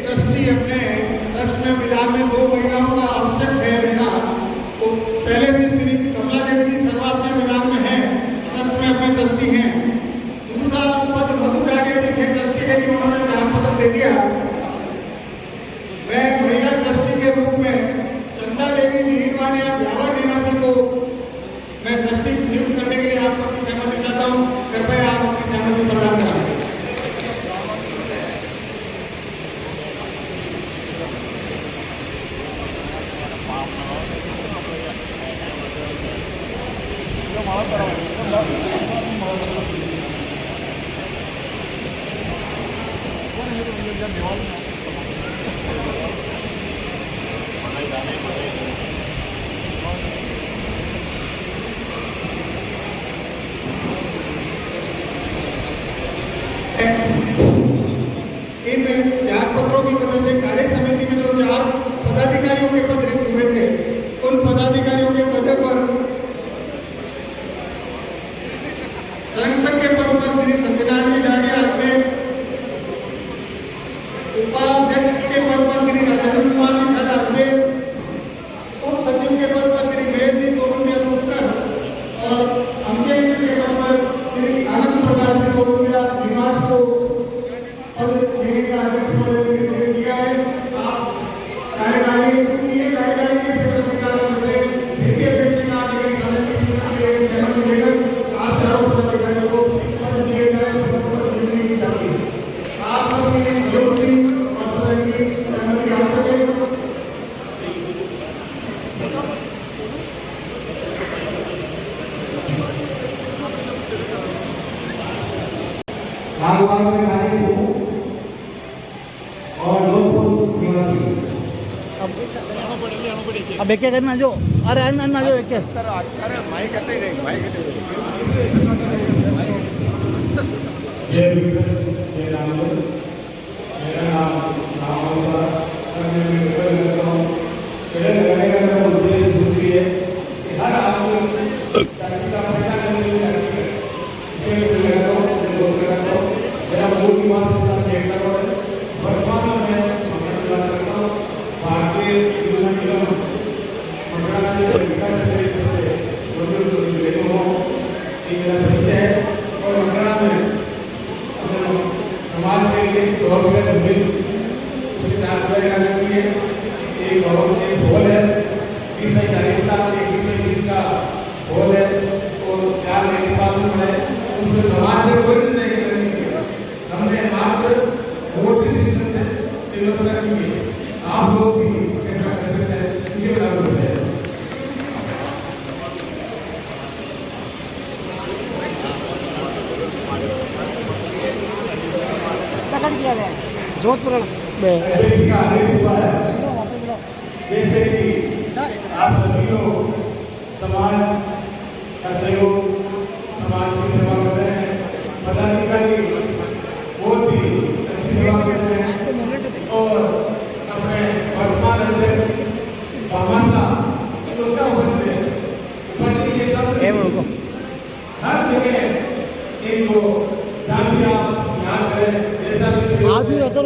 ट्रस्टी अपने ट्रस्ट में विधान में 2 महिलाओं का आवश्यक है रहना, तो पहले से श्री कमला देवी जी सर्वा अपने विधान में है, ट्रस्ट में अपने ट्रस्टी हैं। दूसरा पद मधु डाडिया जी के ट्रस्टी के लिए उन्होंने त्याग पत्र दे दिया। मैं महिला ट्रस्टी के रूप में चंदा देवी नीरवानिया ब्यावर निवासी को मैं ट्रस्टी नियुक्त करने के लिए आप सबकी सहमति चाहता हूँ। कृपया आप अपनी सहमति प्रदान करें। इन त्यागपत्रों की वजह से कार्य समिति में जो 4 पदाधिकारियों के पद रिक्त हुए थे, उन पदाधिकारियों के पद पर संरक्षक के पद पर श्री सत्यनारायण डाडिया अध्यक्ष, उपाध्यक्ष के पद पर श्री राजेंद्र कुमार जी खड़ा अध्यक्ष, उप सचिव के पद पर श्री महेश जी तोलंबिया पुष्कर और अध्यक्ष के पद पर श्री आनंद प्रकाश जी तोलंबिया निवास को पद देने का अध्यक्ष महोदय ने निर्णय किया है। आप कार्यकारिणी इसलिए कार्यकारिणी के सेक्रेटरी से फिर भी अध्यक्ष ने कहा कि सदन की स्वीकृति के सहमति देकर आप चारों पदाधिकारियों को पद दिए गए पद पर नियुक्ति की जाती है। आप सबकी नियुक्ति और सदन की सहमति आवश्यक है। नागवार में खाली हूँ और जोधपुर निवासी। अब एक करना जो अरे अन्ना जो एक जय विक्रम, जय राम। मेरा नाम का उद्देश्य दूसरी है कि हर आदमी ताकि का पैदा करने के लिए इसके लिए लगाता हूँ। मेरा मूल निवास इसका देखता हूँ। वर्तमान में मैं क्लास करता हूँ भारतीय योजना निगम मंत्रालय से विकास से मेरा परिचय है और मंत्रालय में समाज के लिए 100 रुपये बिल उसे 4 रुपये का के लिए एक हॉल है 20 से 40 साल 21 से 20 का हॉल है और 4 लेने बाथरूम है। उसमें समाज से कोई नहीं करनी, हमने मात्र वोट सिस्टम से व्यवस्था की है। आप लोग भी ऐसा कर सकते हैं, ये लागू हो जाए। पकड़ किया गया जोधपुर इसका आदेश हुआ है जैसे कि आप सभी लोग समाज का सहयोग, समाज की सेवा कर रहे हैं, पदाधिकारी बहुत ही अच्छी सेवा कर रहे हैं और अपने वर्तमान अध्यक्ष बामासा तो क्या होते हैं पार्टी के सब हर जगह इनको जान याद करें। जैसा आदमी रहता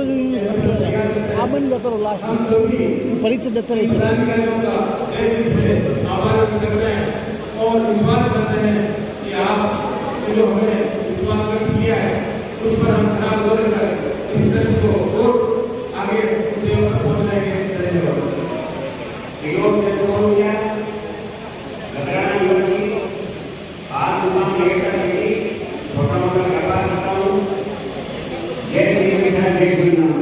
आप बन जाता रहो लास्ट में परीक्षा देते रहे आभार व्यक्त करते हैं और विश्वास करते हैं कि आप जो हमें विश्वास व्यक्त किया है उस पर हम खरा उतरकर इस ट्रस्ट को और आगे ऊंचाइयों तक पहुंचाएंगे। छोटा मोटा व्यापार करता हूँ। जय श्री राम, जय श्री राम।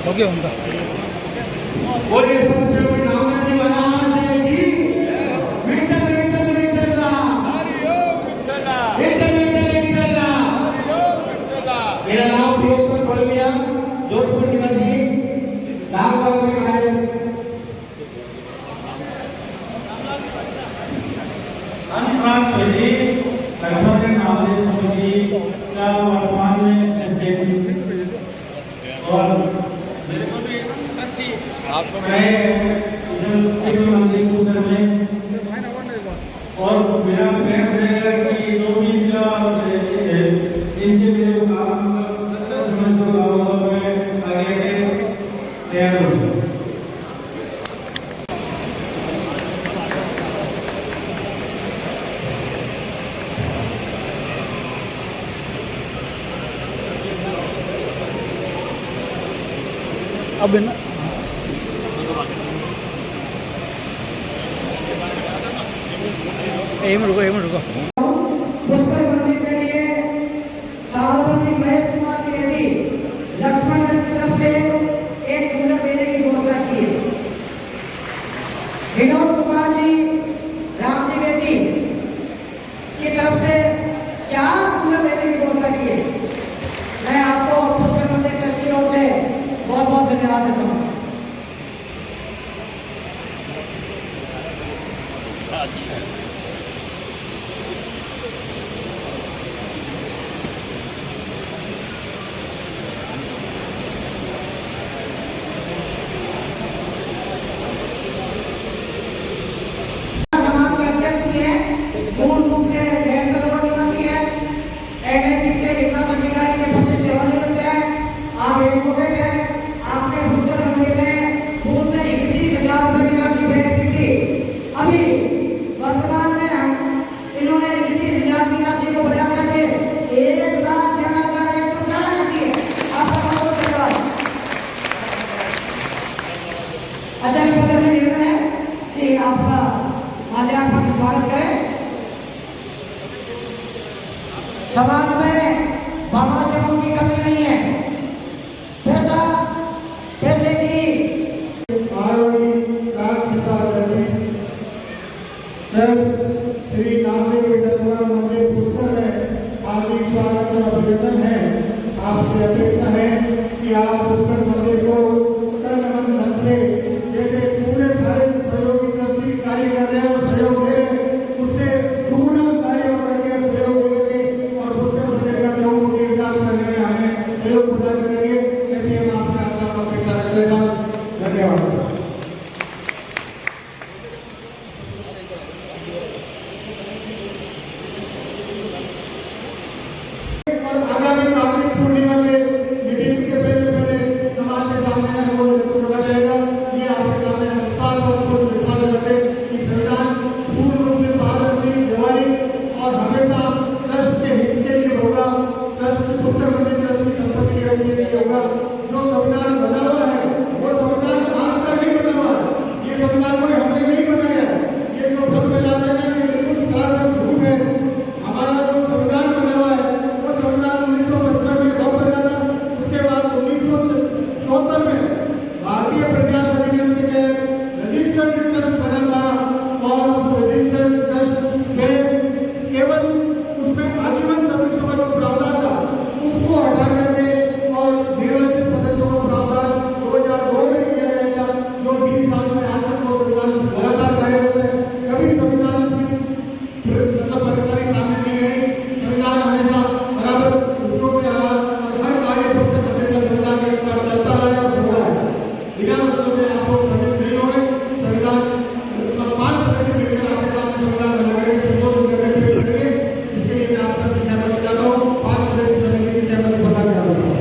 बोलिए सबसे बड़ी नाम से महाराज की विठ्ठल विठ्ठल विठ्ठला विठ्ठल विठ्ठल विठ्ठला। मेरा नाम प्रियंकर कोलंबिया, जोधपुर निवासी, नागगांव में आए। अनफ्रांस विधि कन्वर्जन आदेश समिति का वर्तमान में अध्यक्ष और मेरे को भी मंदिर पुस्तक में और मेरा प्रयास रहेगा कि जो भी इनका इनसे मेरे को काम समझ को मैं आगे तैयार हूँ। अब है ना एम रुको पुष्कर मंदिर के लिए सार्वजनिक महेश कुमार द्विवेदी लक्ष्मण की तरफ से एक कूलर देने की घोषणा की है। विनोद कुमार जी राम द्विवेदी की तरफ से 4 कूलर देने की घोषणा की है। मैं आपको पुष्कर मंदिर ट्रस्टियों से बहुत बहुत धन्यवाद देता हूँ। समाज के अध्यक्ष भी है, मूल रूप से बेहतर निवासी है, एनएससी से विकास अधिकारी के पद से सेवानिवृत्त है। आप एडवोकेट हैं। आपने पुष्कर मंदिर में पूर्व में 31,000 रुपए की राशि भेंट की थी। अभी वर्तमान में हम इन्होंने 31,000 की राशि को बढ़ा करके 1,11,111 कर दी है। आपका बहुत बहुत धन्यवाद। अध्यक्ष महोदय से निवेदन है कि आपका माल्यार्पण का स्वागत करें। समाज में बाबा सेवकों की कमी नहीं है। पैसे की श्री नामदेव विठ्ठल मंदिर पुष्कर में हार्दिक स्वागत और अभिनंदन है। आपसे अपेक्षा है कि आप पुष्कर मंदिर को तन मन धन से जैसे पूरे सारे सहयोगी ट्रस्टी कार्य कर रहे हैं और सहयोग दे रहे हैं, उससे दुगुना कार्य करके सहयोग देंगे और पुष्कर मंदिर का चौमुखी विकास करने में हमें सहयोग प्रदान करेंगे। ऐसे हम आपसे आशा और अपेक्षा रखते हैं। धन्यवाद। आगामी कार्तिक पूर्णिमा के मीटिंग के पहले समाज के सामने अनुमोदन जरूर रखा जाएगा। ये आपके सामने हम विश्वास और पूर्ण विश्वास रखते हैं कि संविधान पूर्ण रूप से पारदर्शी, व्यवहारिक और हमेशा ट्रस्ट के हित के लिए होगा। ट्रस्ट पुष्कर मंदिर ट्रस्ट की संपत्ति के लिए होगा। जो संविधान बना हुआ है वो संविधान आज का नहीं बना हुआ है। ये संविधान कोई हमने नहीं बनाया है। ये जो भ्रम फैला देना ये बिल्कुल सरासर झूठ है। हमारा जो संविधान बना हुआ है वो संविधान 1955 में कब बना था। उसके बाद 1974 में भारतीय प्रन्यास अधिनियम के तहत रजिस्टर्ड ट्रस्ट बना था और उस रजिस्टर्ड ट्रस्ट में केवल उसमें आजीवन सदस्यों का जो प्रावधान था उसको हटा करके और निर्वाचित सदस्यों का प्रावधान 2002 में किया गया था, जो 20 साल से आज तक वो संविधान लगातार कार्यरत है। कभी संविधान मतलब परेशानी सामने नहीं आई। संविधान हमेशा बराबर उपयोग में रहा और हर कार्य पुष्कर मंदिर का संविधान के अनुसार चलता रहा और हो रहा है। बिना मतलब में आप लोग भ्रमित नहीं हुए। संविधान मतलब 5 सदस्य मिलकर आपके सामने संविधान बना करके संशोधन करके पेश करेंगे। इसके लिए मैं आप सबकी सहमति चाहता हूँ। 5 सदस्य समिति की सहमति प्रदान करना चाहिए।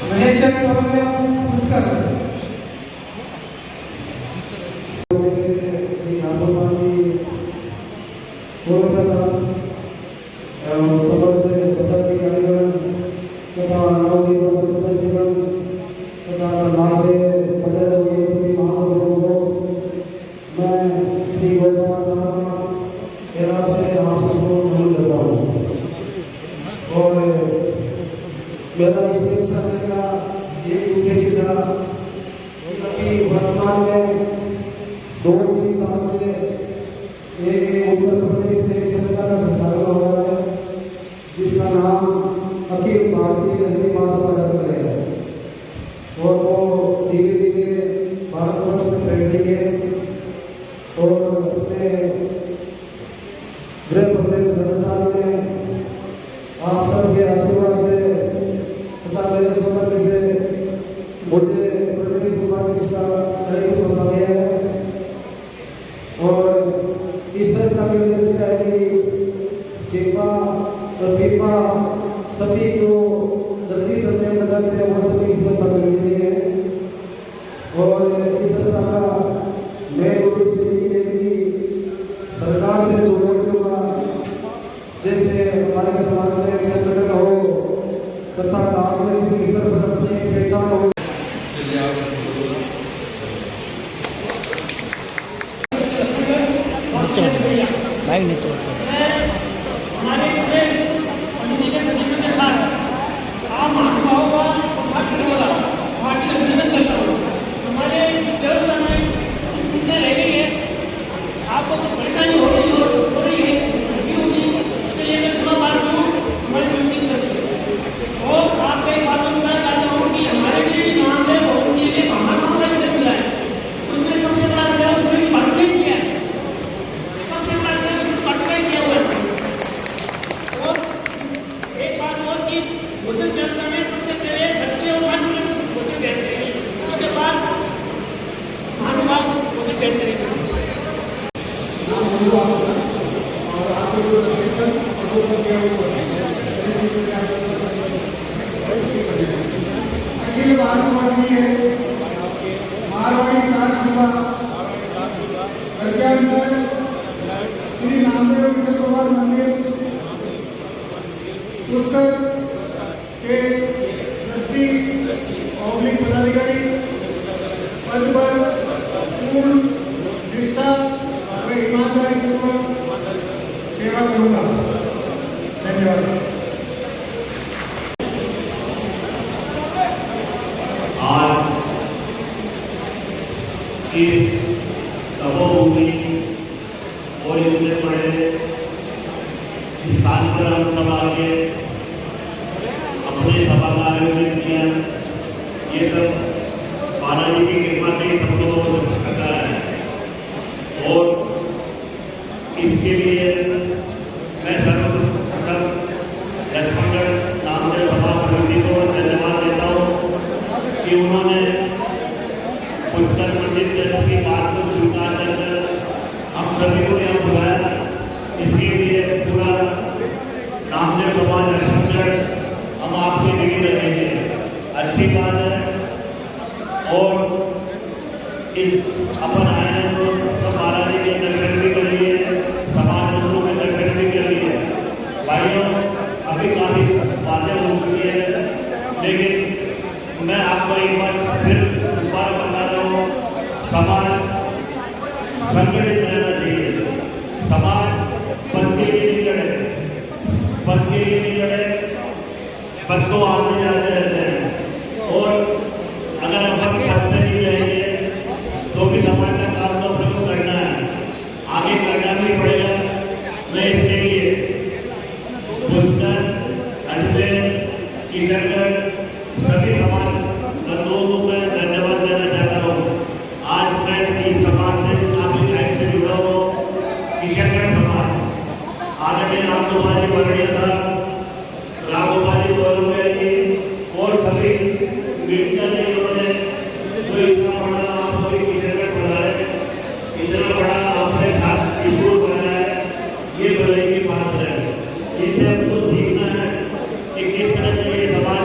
महेश पुष्कर श्री राहुल गांधी, पूर्व प्रसाद, एवं समस्त पदाधिकारीगण तथा नवनिर्वाचित सदस्यगण तथा समाज से पधारे हुए सभी महानुभावों को मैं श्री गोपाल से आप सबको नमन करता हूँ। और मेरा स्टेज करने का एक उद्देश्य था कि अभी वर्तमान में 2-3 साल से एक उत्तर प्रदेश से एक संस्था का संचालन हो रहा है जिसका नाम अखिल भारतीय नगरी महासभा रखा गया है और वो धीरे धीरे भारतवर्ष में फैल रही है और अपने गृह प्रदेश राजस्थान में आप सबके आशीर्वाद से तथा मेरे सौभाग्य से मुझे प्रदेश उपाध्यक्ष का दायित्व सौंपा गया है। और इस संस्था के अंदर क्या है कि चेपा और पीपा सभी जो जल्दी सरनेम लगाते हैं वो सभी इसमें शामिल हुए हैं। और इस संस्था का मेन उद्देश्य ये है कि सरकार से चुनौतियों का जैसे हमारे समाज में एक संगठन हो तथा राजनीतिक स्तर पर अपनी पहचान हो। हमारे पूरे समिति के सदस्यों के साथ आप महानुभावों का पार्टी का अभिनंदन करता हूँ। हमारे व्यवस्था में जितने रह गई है आपको तो परेशानी हो रही है क्योंकि होगी उसके लिए मैं क्षमा मांगता हूँ हमारी समिति की तरफ से। और आपको एक बात बताना चाहता हूँ कि हमारे लिए नाम है उनके लिए भावना समाज से मिला है उसमें सबसे बड़ा सेवा उसने बांटने किया है सबसे बड़ा सेवा बांटने किया हुआ है। और एक बात और कि भोजन व्यवस्था में सबसे पहले बच्चे और भोजन बैठते हैं उसके बाद महानुभाव भोजन बैठते हैं। अखिल भारतवर्षीय मारवाड़ी विधानसभा कल्याण ट्रस्ट श्री नामदेव विठल मंदिर पुष्कर के ट्रस्टी पब्लिक पदाधिकारी पद पर पूर्ण निष्ठा व ईमानदारी पूर्वक सेवा करूंगा। धन्यवाद। आज इस तपोभूमि और इतने बड़े स्थान पर हम सब आके अपने सभा का आयोजन किया। ये सब बालाजी की कृपा से सब लोग हो सकता है और इसके लिए मैं सर्वप्रथम लक्ष्मणगढ़ नामदेव सभा समिति को धन्यवाद देता हूँ कि उन्होंने पुष्कर मंदिर ट्रस्ट की बात को स्वीकार कर हम सभी को यहाँ बुलाया। इसके लिए पूरा नामदेव सभा लक्ष्मणगढ़ हम आपके लिए रहेंगे। अच्छी बात है। और अपन आए हैं तो बालाजी के दर्शन भी कर लिए समाज बंधुओं के दर्शन भी कर लिए। भाइयों अभी काफी बातें हो चुकी है लेकिन मैं आपको एक बार फिर दोबारा बता रहा हूँ समाज संगठित रहना चाहिए। समाज पद के लिए नहीं लड़े पद के लिए नहीं लड़े पद तो आते जाते रहते हैं और अगर अपन पद में नहीं रहेंगे तो भी समाज का काम तो अपने को करना है आगे करना भी पड़ेगा। मैं इसके लिए पुष्कर अजमेर किशनगढ़ सभी समाज बंधुओं को मैं धन्यवाद देना चाहता हूँ। आज मैं इस समाज से काफी टाइम से जुड़ा हूँ। किशनगढ़ समाज आदरणीय रामगोपाल जी बरड़िया साहब रामगोपाल जी तोलंबिया जी और सभी मीडिया ने इन्होंने कोई इतना बड़ा आपको भी किशनगढ़ पढ़ा है इतना बड़ा आपने स्कूल बनाया है ये बधाई की बात है। इनसे हमको सीखना है कि किस तरह से ये समाज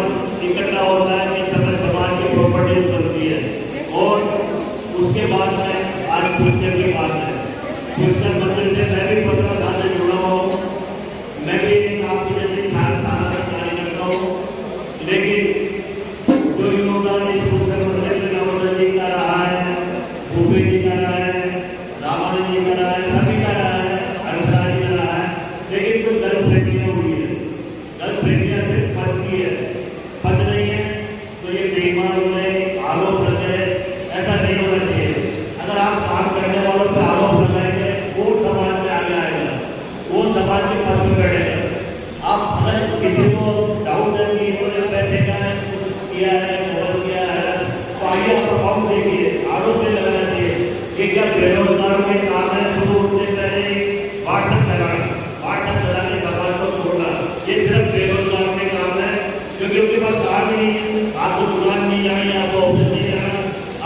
काम ही नहीं है, आपको दुकान नहीं जानी, आपको ऑफिस नहीं जाना,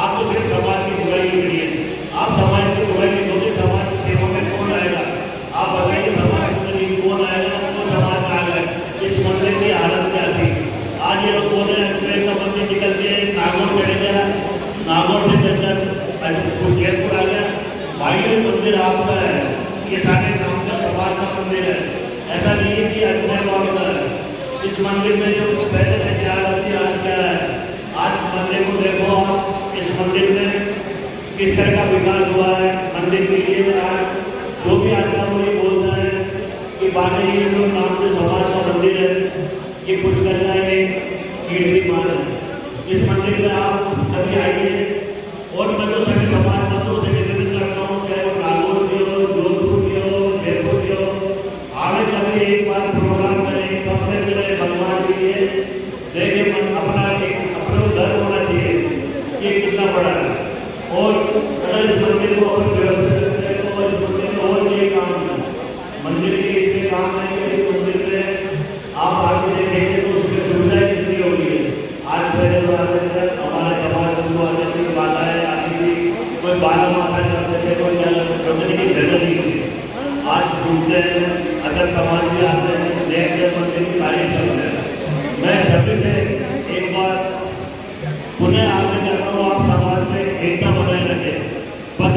आपको सिर्फ समाज की बुराई करनी है। आप समाज की बुराई की दोगे, समाज की सेवा में कौन आएगा? आप बताइए, समाज में कौन आएगा? कौन समाज में आएगा? इस मंदिर की हालत क्या थी? आज ये लोग बोल रहे हैं ट्रेन का मंदिर निकल के नागौर चले गया, नागौर से चलकर जयपुर आ गया। भाइयों, मंदिर आपका है, ये सारे नाम का समाज का मंदिर है, ऐसा नहीं है कि अन्य वालों का है। इस मंदिर में जो पहले से क्या होती है, आज क्या है? आज मंदिर को देखो आप, इस मंदिर में किस तरह का विकास हुआ है। मंदिर के लिए आज जो भी आता है वो ये बोलता है कि बाने ये जो नाम से समाज का मंदिर है, ये कुछ करना है, कीर्तिमान है। इस मंदिर में आप कभी आइए, और मैं तो सभी समाज बंधुओं से निवेदन करता हूँ, चाहे वो नागौर की हो, जोधपुर की हो, जयपुर की हो, आगे कभी एक बार प्रोग्राम करें, फंक्शन करें भगवान के लिए, लेकिन अपना एक अपना धर्म होना चाहिए, ये कितना बड़ा है। और अगर इस मंदिर को अपन व्यवस्थित करते हैं तो इस मंदिर में और ये काम है, मंदिर के इतने काम है कि इस मंदिर में आप आगे देखेंगे तो उसकी सुविधाएं कितनी हो गई है। आज पहले तो आते थे हमारे समाज में आते थे, बाधाएं आती थी, कोई बाला माता करते थे, कोई क्या करने की जगह नहीं थी। आज ढूंढते हैं, अगर समाज में आते हैं, देखते हैं, मंदिर की तारीफ करते हैं। मैं सभी से एक बार पुनः आगे जाता हूँ, आप समाज में एकता बनाए रखें। पद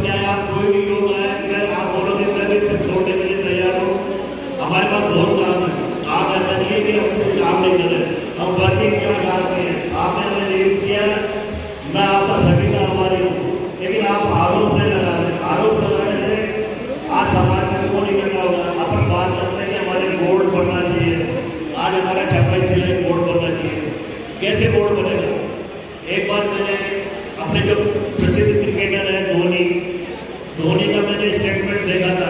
चाहे आप कोई भी योग आए, अगर आप बोलोगे मैं भी छोड़ने के लिए तैयार हूँ, हमारे पास बहुत काम है। आप ऐसा नहीं है कि हम कुछ काम नहीं करें, हम वर्किंग क्या चाहते हैं। आपने हमें नियुक्त किया, मैं आपका सभी का आभारी हूँ, लेकिन आप आरोप नहीं लगा रहे। आरोप लगाने से आज समाज में को निकलना होगा। अपन बात करते हैं कि हमारे बोर्ड बनना चाहिए, आज हमारा 26 जिले बोर्ड बनना चाहिए। कैसे बोर्ड बनेगा? एक बार मैंने अपने जो प्रसिद्ध क्रिकेटर है धोनी का मैंने स्टेटमेंट देखा था।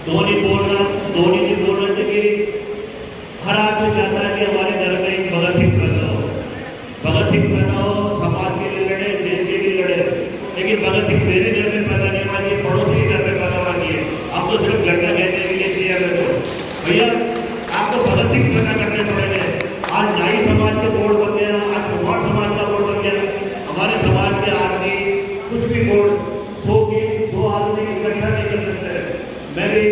धोनी जी बोल रहे थे कि हर आदमी चाहता है कि हमारे घर में एक भगत सिंह पैदा हो, भगत सिंह पैदा हो, समाज के लिए लड़े, देश के लिए लड़े। लेकिन भगत सिंह मेरे घर में पैदा नहीं होना चाहिए, पड़ोसी के घर में पैदा होना चाहिए। हम तो सिर्फ झंडा कहने के लिए चाहिए हमें तो। भैया, आपको भगत सिंह पैदा करने पड़ेंगे। आज नाई समाज के बोर्ड बन गया, आज कुमार समाज का बोर्ड बन गया। हमारे समाज के आदमी कुछ भी बोर्ड 100 आदमी इकट्ठा नहीं कर सकते। मैं भी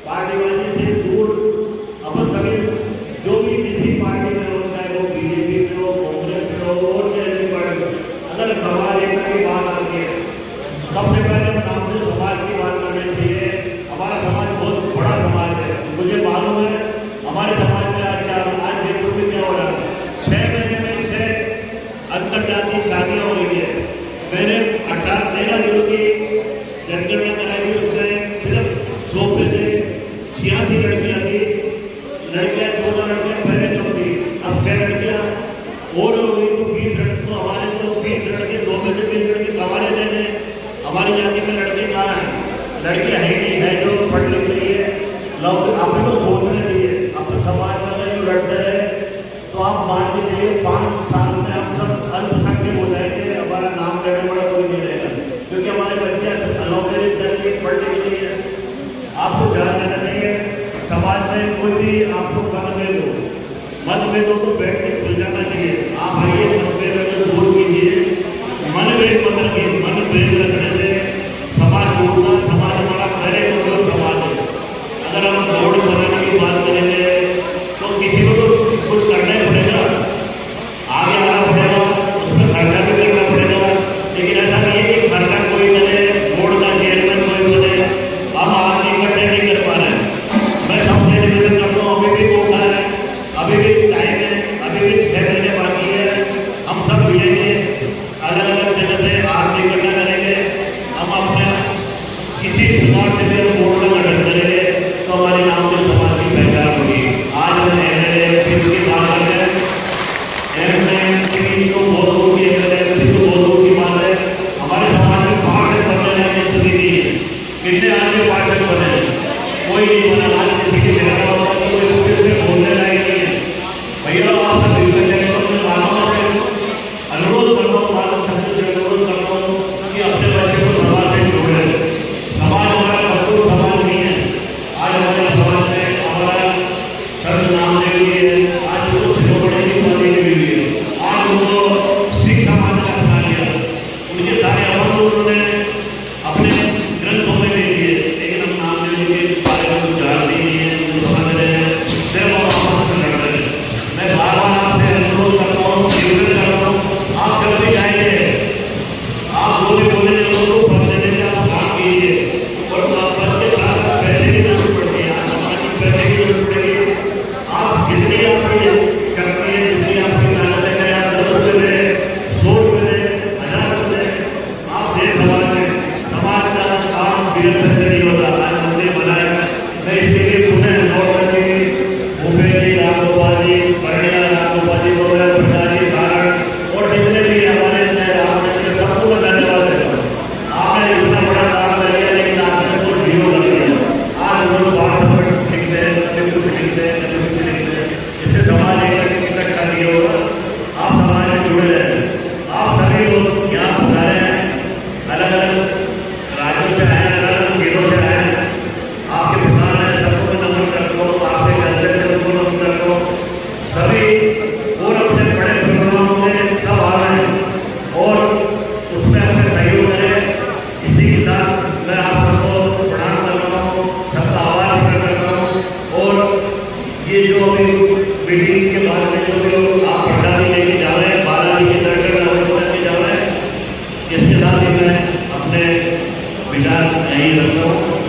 पार्टीबाजी से दूर, अपन सभी जो भी किसी पार्टी में होता है, वो बीजेपी में हो, कांग्रेस में हो, और जैसी पार्टी, अगर समाज एकता की बात आती है, सबसे पहले नाम से समाज की बात करनी चाहिए। हमारा समाज बहुत बड़ा समाज है, मुझे मालूम है हमारे समाज में आज क्या, आज जयपुर में क्या हो रहा है। 6 महीने में 6 अंतरजातीय शादियाँ हो रही है। मैंने 13 दिनों की जनगणना कराई थी, उसमें सिर्फ 100 में से 86 लड़कियाँ थी। लड़कियाँ 14 लड़कियाँ पहले कम थी, अब 6 लड़कियाँ और हो गई तो 20 लड़के, तो हमारे तो 20 लड़के, 100 में से 20 लड़के कमाने दे दें। हमारी जाति में लड़के कहाँ हैं? लड़कियाँ है नहीं, है जो पढ़ लिख रही है। लोग अपने को सोचने चाहिए, अपने समाज में अगर जो लड़ते हैं तो आप मान के चलिए 5 साल में हम सब अल्पसंख्यक हो जाएंगे, हमारा नाम लेने वाला कोई नहीं रहेगा, क्योंकि हमारे बच्चे अनौपचारिक करके पढ़ने के लिए। आपको ध्यान देना चाहिए, समाज में कोई भी आपको मतभेद हो तो बैठ के सुलझाना चाहिए। आप आइए, मतभेद अगर दूर कीजिए, मनभेद मत रखिए। मनभेद रखने से समाज टूटता, समाज हमारा पहले कमजोर समाज है। अगर हम बोर्ड बनाने की बात करेंगे तो किसी को तो कुछ करना ही पड़ेगा, आगे आना पड़ेगा, उसमें खर्चा भी करना पड़ेगा। लेकिन ऐसा नहीं है कि खर्चा कोई करे, बोर्ड का चेयरमैन कोई बने, हम आदमी इकट्ठे नहीं कर पा रहे हैं। मैं सबसे निवेदन करता हूँ, अभी भी मौका है, अभी भी टाइम है, अभी भी 6 महीने बाकी है। हम सब मिलेंगे, अलग अलग जगह से आदमी इकट्ठा करेंगे, हम अपने किसी प्रकार से भी हम बोर्ड का गठन करेंगे तो हमारे नाम से समाज की पहचान होगी। आज हम MLA की बात करते हैं, MLA तो बहुत दूर की MLA तो बहुत दूर की बात है। हमारे समाज में पार्षद बनने लायक स्थिति नहीं है। कितने आदमी पार्षद बने हैं? कोई नहीं बना। आज किसी की झगड़ा होता है तो कोई फिर बोलने लायक नहीं है। भैया, आप सब विभिन्न जगहों में मानव से अनुरोध करता हूँ, मानव शक्ति से अनुरोध करता हूँ कि अपने बच्चे को समाज से जोड़े। समाज हमारा कमजोर समाज नहीं है। आज हमारे समाज में हमारा संत नामदेव जी है, आज वो शिरोमणि की ये जो अभी मीटिंग्स के बाद में जो आप प्रसादी लेके जा रहे हैं, बालाजी के दर्शन अवश्य करके जा रहे हैं, इसके साथ ही मैं अपने विचार यही रखता हूँ।